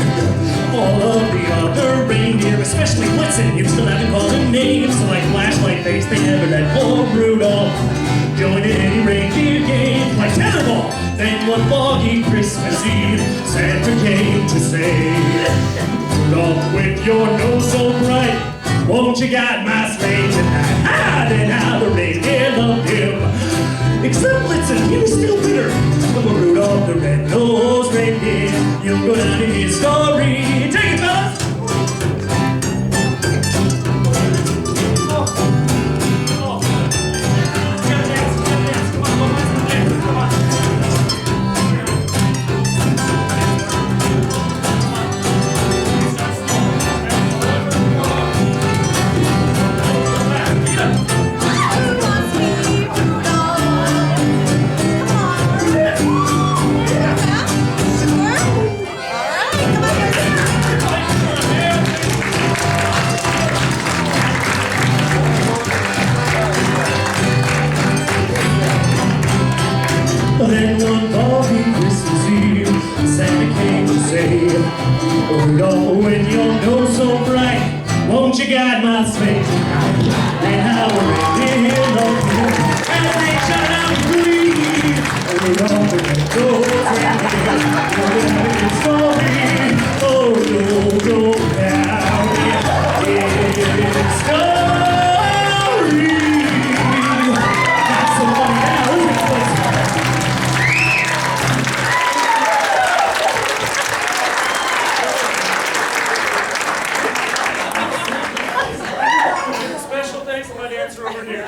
All of the other reindeer, especially Blitzen, you still have to call them names, so like Flashlight Face, they never let poor Rudolph join in any reindeer game like Tetherball. Then one foggy Christmas Eve, Santa came to say, Rudolph, with your nose so bright, won't you guide my sleigh tonight? Ah, then how the reindeer loved him. Except Blitzen, he was still bitter. But Rudolph the red-nosed reindeer, you'll go down in history. Take it, fellas! Then one foggy Christmas Eve, Santa came to say, Rudolph, with your nose so bright, won't you guide my sleigh tonight? And how the reindeer loved you, and they shout out glee. Rudolph, with your nose reindeer, you're the story. Oh, go down in story. Not so funny now, is it, folks? Special thanks to my dancer over here.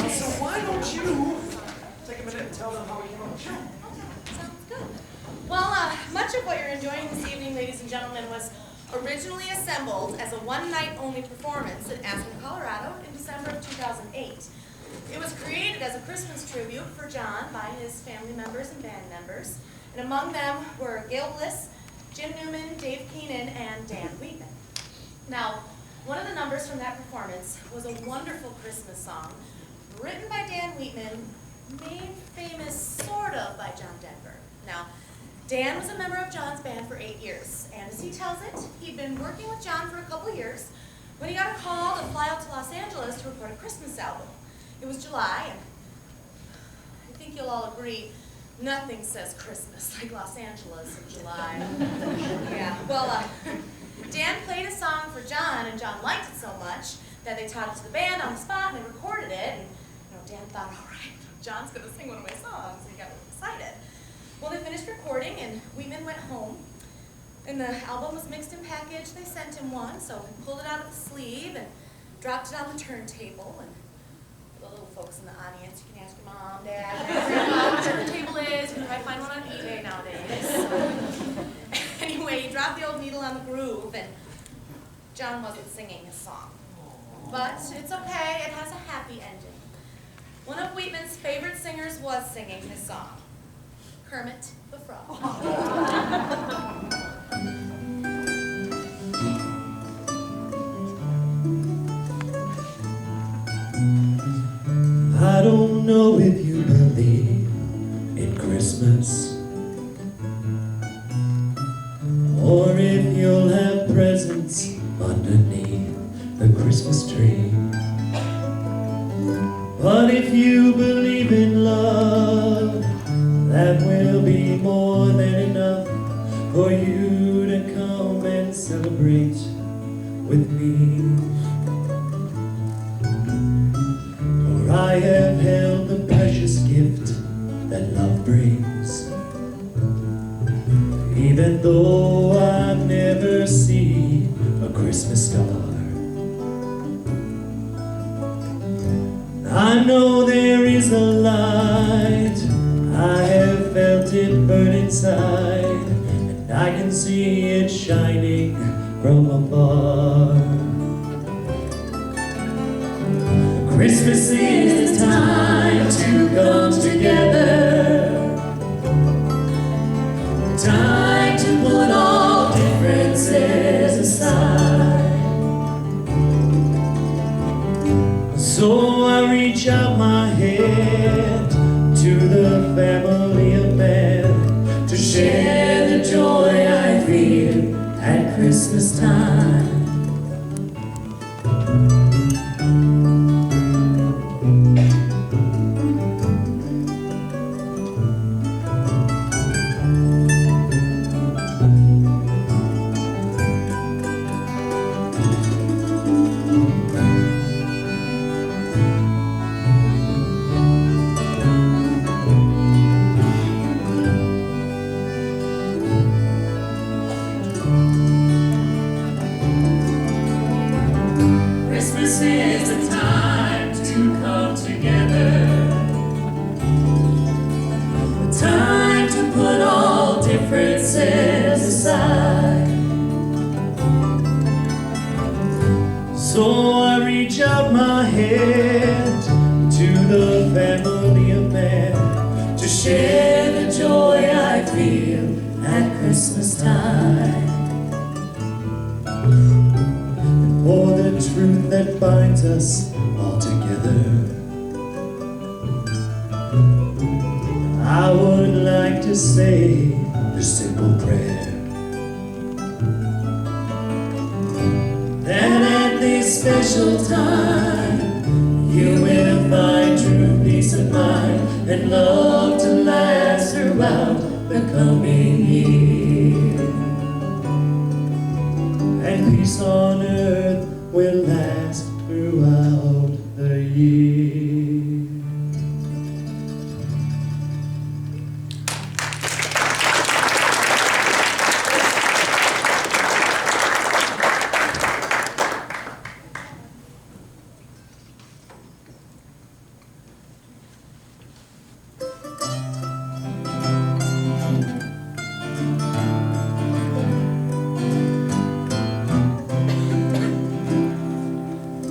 So why don't you take a minute and tell them how we came on the show? Sounds good. Well, much of what you're enjoying this evening, ladies and gentlemen, was originally assembled as a one-night-only performance in Aspen, Colorado in December of 2008. It was created as a Christmas tribute for John by his family members and band members, and among them were Gail Bliss, Jim Newman, Dave Keenan, and Dan Wheatman. Now, one of the numbers from that performance was a wonderful Christmas song written by Dan Wheatman, made famous sort of by John Denver. Now, Dan was a member of John's band for 8 years, and as he tells it, he'd been working with John for a couple years when he got a call to fly out to Los Angeles to record a Christmas album. It was July, and I think you'll all agree, nothing says Christmas like Los Angeles in July. Yeah, well, Dan played a song for John, and John liked it so much that they taught it to the band on the spot, and they recorded it, and Dan thought, all right, John's gonna sing one of my songs, and he got really excited. Well, they finished recording, and Wheatman went home, and the album was mixed and packaged. They sent him one, so he pulled it out of the sleeve and dropped it on the turntable, and the little folks in the audience, you can ask your mom, dad, grandma what turntable is. You can probably find one on eBay nowadays. Anyway, he dropped the old needle on the groove, and John wasn't singing his song. But it's okay, it has a happy ending. One of Wheatman's favorite singers was singing his song, Kermit the Frog. I don't know if you believe in Christmas, or if you'll have presents underneath the Christmas tree. But if you believe in love, that will be more than enough for you celebrate with me. For I have held the precious gift that love brings, even though I never see a Christmas star. I know there is a light, I have felt it burn inside, and I can see it shining from afar. Christmas is the time to come together, the time to put all differences aside. So I reach out my hand to the family of man to share the joy I feel at Christmas time. Christmas is the time to come together, the time to put all differences aside. So I reach out my hand to the family of man to share the joy I feel at Christmas time. For the truth that binds us all together, I would like to say the simple prayer that at this special time you will find true peace of mind and love to last throughout the coming year. And peace on earth will last throughout the year.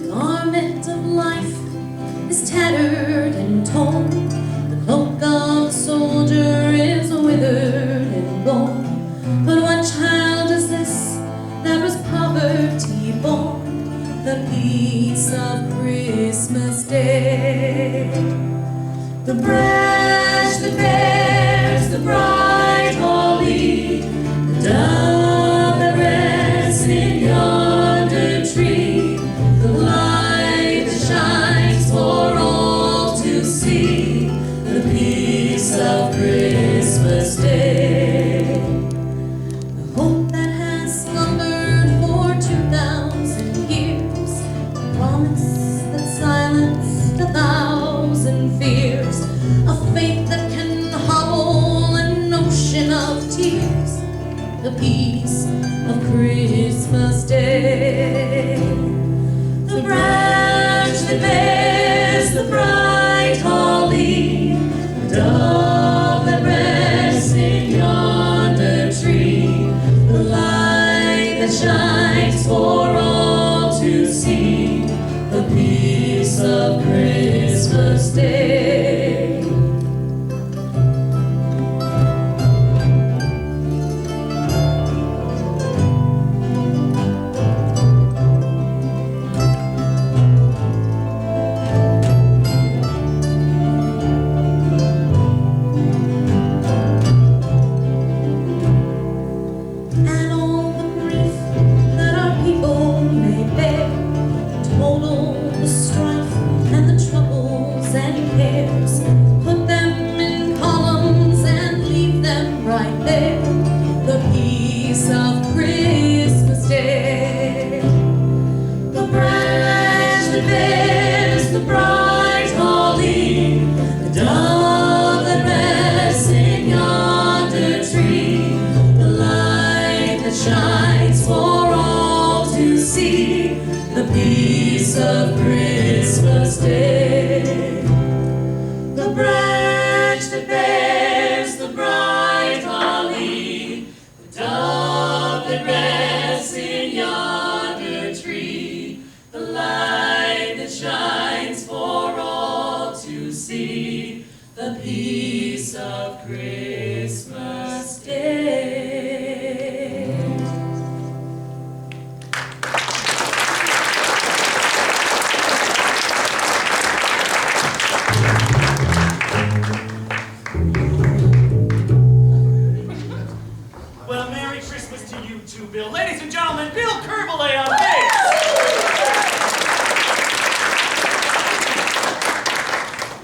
Garment of life is tattered and torn. The cloak of the soldier is withered and worn. But what child is this that was poverty born? The peace of Christmas Day. The branch that bears the bright holly, the dove that rests in yonder tree, the light that shines for all to see, the peace of Christmas Day. The hope that has slumbered for 2,000 years, the promise that silenced 1,000 fears, a faith that can hobble an ocean of tears, the peace of Christmas Day. The branch that bears the bright holly, the dove that rests in yonder tree, the light that shines for all to see, the peace of Christmas Day. And all the grief that our people may bear, total the strife and the troubles and care. peace of Christmas Day. The branch that bears the bright holly, the dove that rests in yonder tree, the light that shines for all to see, the peace of Christmas Day. Well, Merry Christmas to you too, Bill. Ladies and gentlemen, Bill Kerbalay on bass.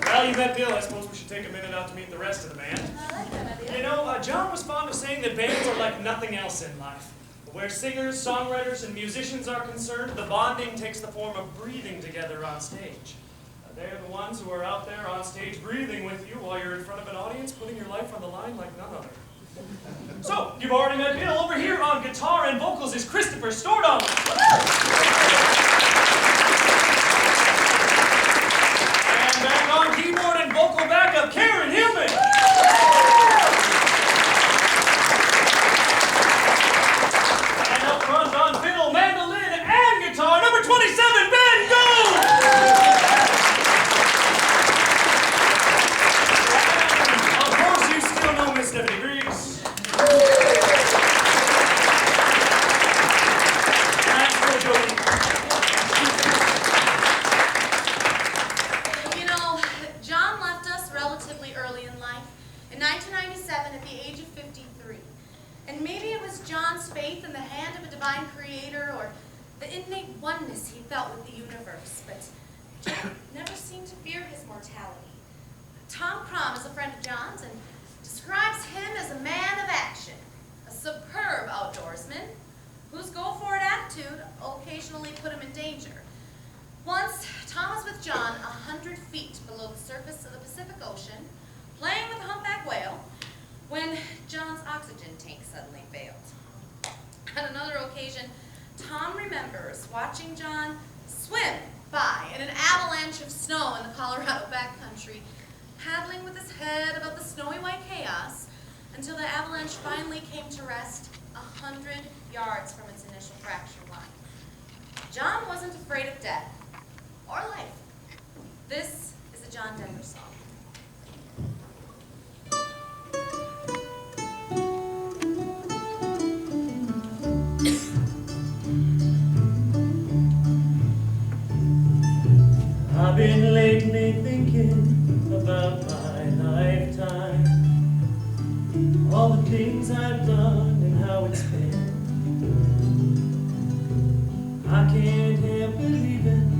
Well, you met Bill. I suppose we should take a minute out to meet the rest of the band. I like that idea. You know, John was fond of saying that bands are like nothing else in life. Where singers, songwriters, and musicians are concerned, the bonding takes the form of breathing together on stage. They're the ones who are out there on stage breathing with you while you're in front of an audience, putting your life on the line like none other. So, you've already met Bill. Over here on guitar and vocals is Christopher Stordom. And back on keyboard and vocal backup, Karen Hillman. And up front on fiddle, mandolin, and guitar, number 27, Ben Gould. And of course, you still know Miss Stephanie Griggs. You know, John left us relatively early in life, in 1997 at the age of 53. And maybe it was John's faith in the hand of a divine creator or the innate oneness he felt with the universe, but John never seemed to fear his mortality. Tom Crom is a friend of John's and describes him as a man of action, a superb outdoorsman whose go-for-it attitude occasionally put him in danger. Once, Tom was with John 100 feet below the surface of the Pacific Ocean, playing with a humpback whale, when John's oxygen tank suddenly failed. On another occasion, Tom remembers watching John swim by in an avalanche of snow in the Colorado backcountry, paddling with his head above the snowy white chaos until the avalanche finally came to rest 100 yards from its initial fracture line. John wasn't afraid of death or life. This is a John Denver song. I've been lately thinking about my lifetime, all the things I've done and how it's been. I can't help believing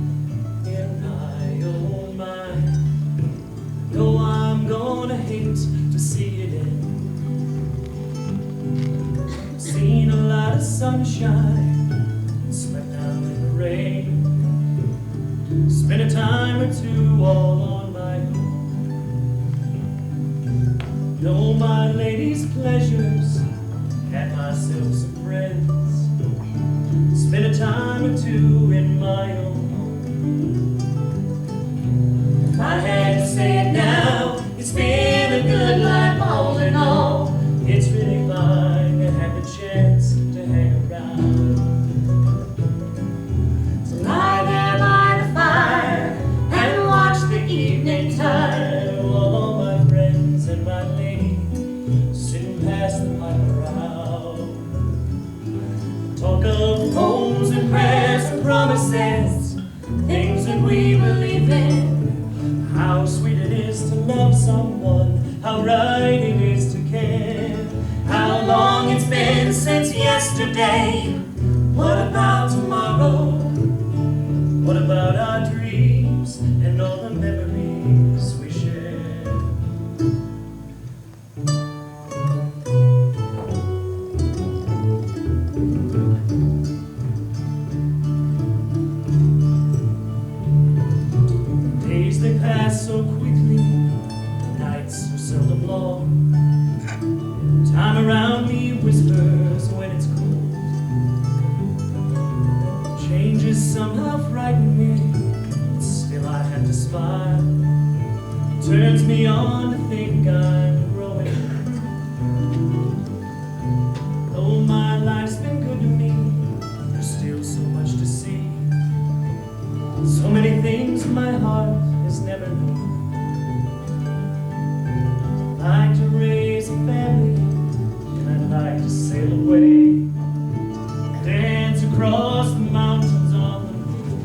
in my own mind, though I'm gonna hate to see it end. Seen a lot of sunshine, slept down in the rain, spent a time or two all on my own. Know my lady's pleasures, had myself some friends, spent a time or two in my own home. If I had to say it now, it's been a good life all in all. It's really fine to have the chance to hang around, to lie there by the fire and watch the evening tide, while all my friends and my lady soon pass the pipe around. Talk of homes and prayers and promises, things that we believe in. How sweet it is to love someone, how right it is to care. How long it's been since yesterday. What about tomorrow? What about our dreams and all the memories we share? Days they pass so quickly, the nights are seldom long. sail away, dance across the mountains on the moon.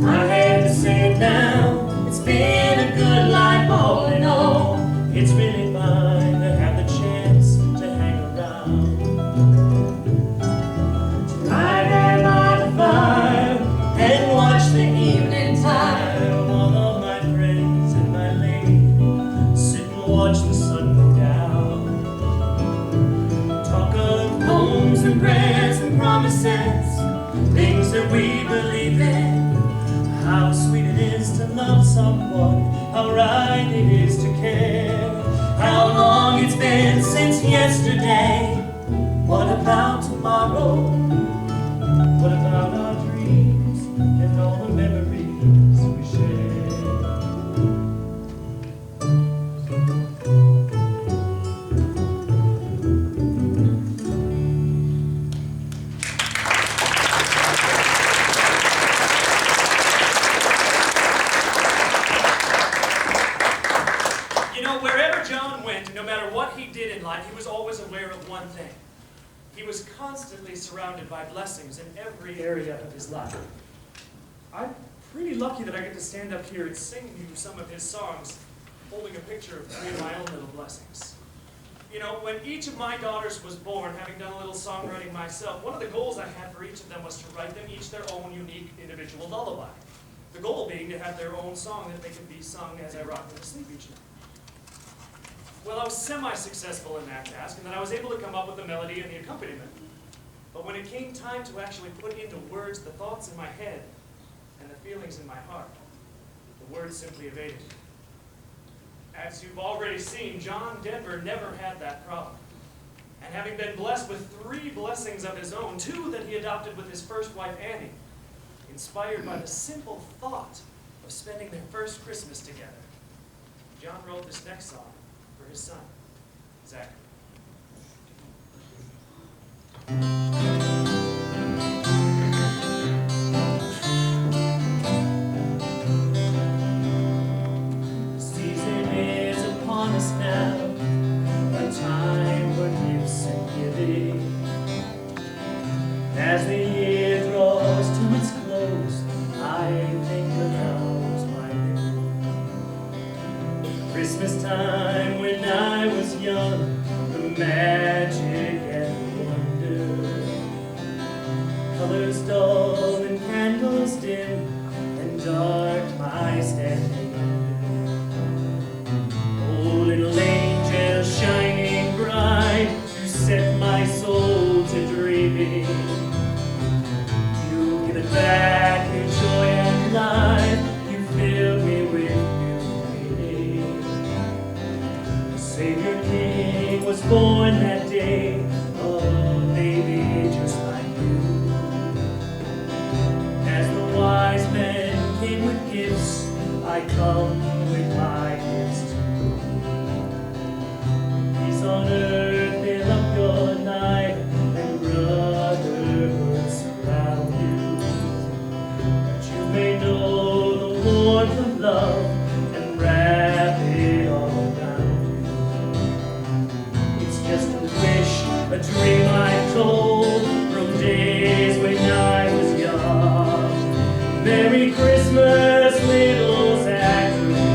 I had to say it now, it's been a good life all in all. It's really fine to have the chance to hang around, to lie there by the fire and watch the evening tide, while all my friends and my lady sit and watch the sun go down. Talk of homes and prayers and promises, things that we believe in. How sweet it is to love someone, how right it is to care. How long it's been since yesterday. What about tomorrow? What about our dreams and all the memories we share? Wherever John went, no matter what he did in life, he was always aware of one thing. He was constantly surrounded by blessings in every area of his life. I'm pretty lucky that I get to stand up here and sing you some of his songs, holding a picture of 3 of my own little blessings. You know, when each of my daughters was born, having done a little songwriting myself, one of the goals I had for each of them was to write them each their own unique individual lullaby. The goal being to have their own song that they could be sung as I rocked them to sleep each night. Well, I was semi-successful in that task, and then I was able to come up with the melody and the accompaniment. But when it came time to actually put into words the thoughts in my head and the feelings in my heart, the words simply evaded me. As you've already seen, John Denver never had that problem. And having been blessed with 3 blessings of his own, 2 that he adopted with his first wife, Annie, inspired by the simple thought of spending their first Christmas together, John wrote this next song for his son, Zachary. The season is upon us now, a time for gifts and giving. As the year draws to its close, I think of how's my new. Christmas time when I was young, the magic and wonder, colors dull and candles dim, and dark my standing under. Oh, little angel shining bright, you set my soul to dreaming. You give it back your joy and life, you fill me with new meaning. The Savior King was born that day, a baby just like you. As the wise men came with gifts, I come with my gifts too. Peace on earth, fill up your life, and brotherhood surround you. That you may know the warmth of love and wrap it all around you. It's just a wish, a dream I've told from days when I was young. Merry Christmas, little Zachary.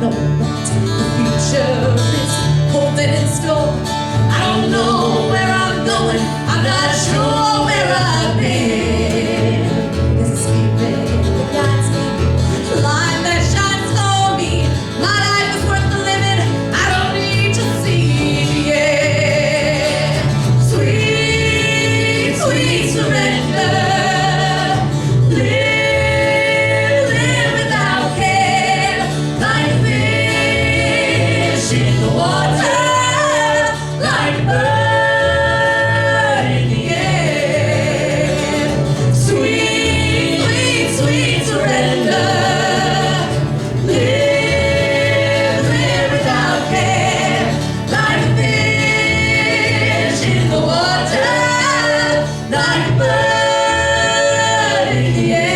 know what the future is holding in store. I don't know where I'm going, I'm not sure where I've been. There's a spirit that guides me, a light that shines for me. My life is worth the living, I don't need to see the end. Sweet, sweet surrender. Live without care, like fish in the water, like a bird in the air. Sweet, sweet, sweet surrender. Live without care, like a fish in the water, like a bird in the air.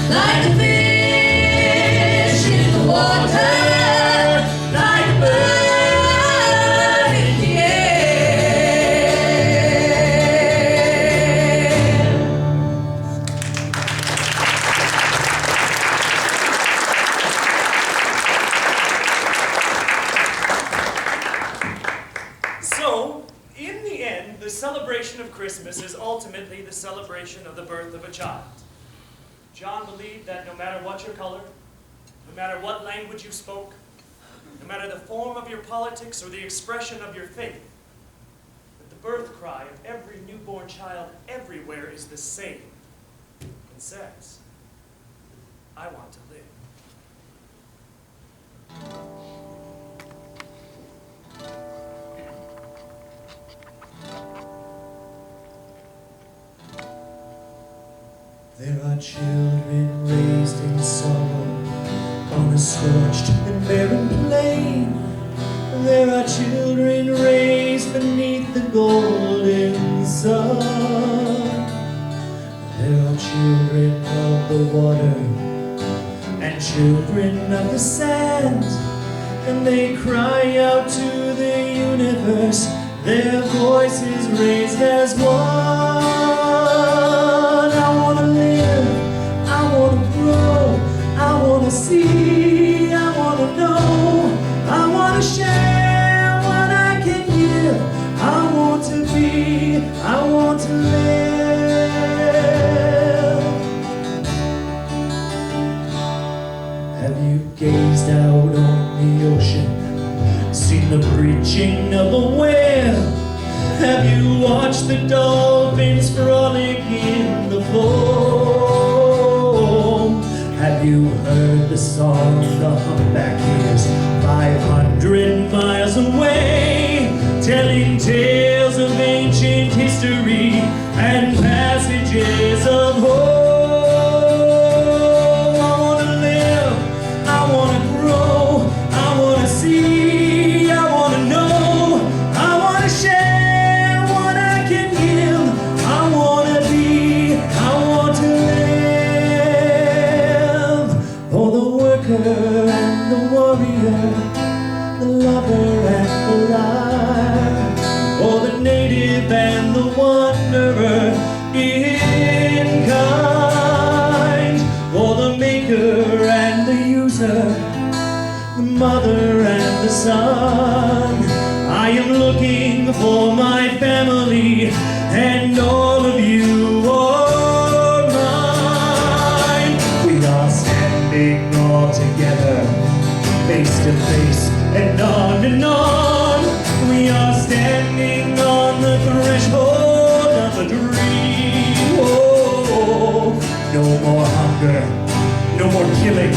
Like a fish in the water, like a bird in the air. So, in the end, the celebration of Christmas is ultimately the celebration of the birth of a child. John believed that no matter what your color, no matter what language you spoke, no matter the form of your politics or the expression of your faith, that the birth cry of every newborn child everywhere is the same and says, I want to live. There are children raised in sorrow on a scorched and barren plain. There are children raised beneath the golden sun. There are children of the water and children of the sand, and they cry out to the universe, their voices raised as one. I wanna live, I wanna grow, I wanna see, I wanna know, I wanna share what I can give, I want to be, I want to live. Have you gazed out on the ocean, seen the breaching of a whale? Have you watched the dolphins frolic in the foam? Have you heard the song the humpback hears 500 miles away, telling tales of ancient history and passages of hope? I wanna live, I wanna grow, I wanna see, I wanna know, I wanna share what I can give, I wanna be, I want to live. For the worker and the warrior, the lover and the liar, for the native and the wanderer in kind, for the maker and the user, the mother and the son. I am looking for my family, and all of you are mine. We are standing all together, face to face and on and on. We are standing on the threshold of a dream. Oh, no more hunger, no more killing,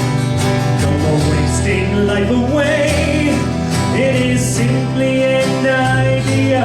no more wasting life away. It is simply an idea,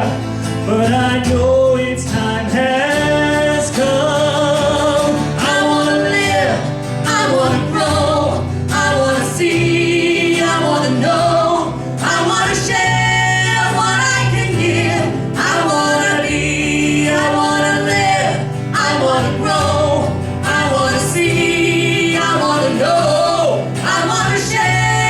but I know its time has come. I wanna live, I wanna grow, I wanna see, I wanna know, I wanna share what I can give, I wanna be, I wanna live, I wanna grow, I wanna see, I wanna know, I wanna share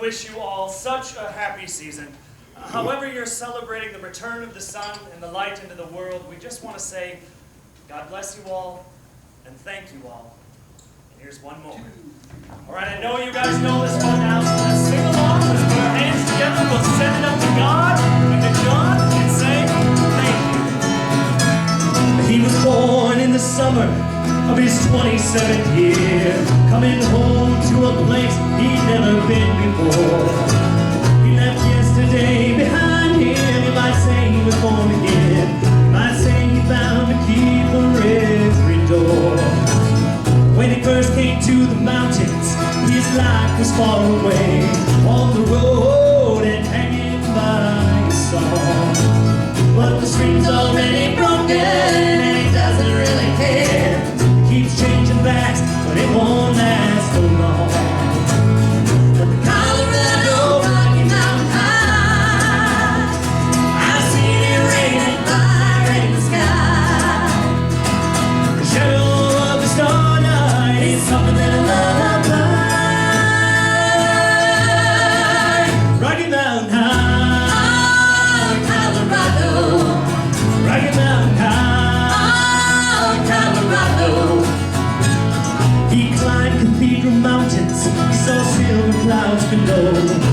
wish you all such a happy season. However you're celebrating the return of the sun and the light into the world, we just want to say, God bless you all, and thank you all. And here's one more. All right, I know you guys know this one now, so let's sing along. Let's put our hands together. We'll send it up to God and to John and say thank you. He was born in the summer of his 27th year, coming home to a place he'd never been before. He left yesterday behind him. You might say he was born again. You might say he found a key for every door. When he first came to the mountains, his life was far away, on the road and hanging by a song. But the string's already broken and he doesn't really care. He keeps changing backs, but it won't last so long. But the Colorado Rocky Mountain High, I've seen it rain and fire in the sky. The shadow of the starlight is something that I love. Rocky Mountain High, Colorado. Rocky Mountain High, Colorado. He climbed cathedral mountains. He saw silver clouds below.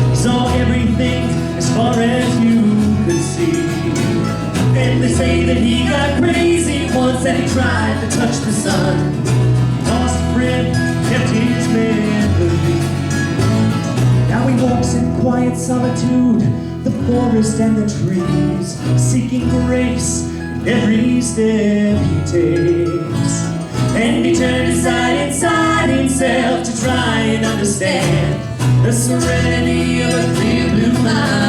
He saw everything as far as you could see. And they say that he got crazy once that he tried to touch the sun. Lost a friend, kept his memory. Now he walks in quiet solitude, the forest and the trees, seeking grace in every step he takes. And he turned aside inside himself to try and understand the serenity of a clear blue mind.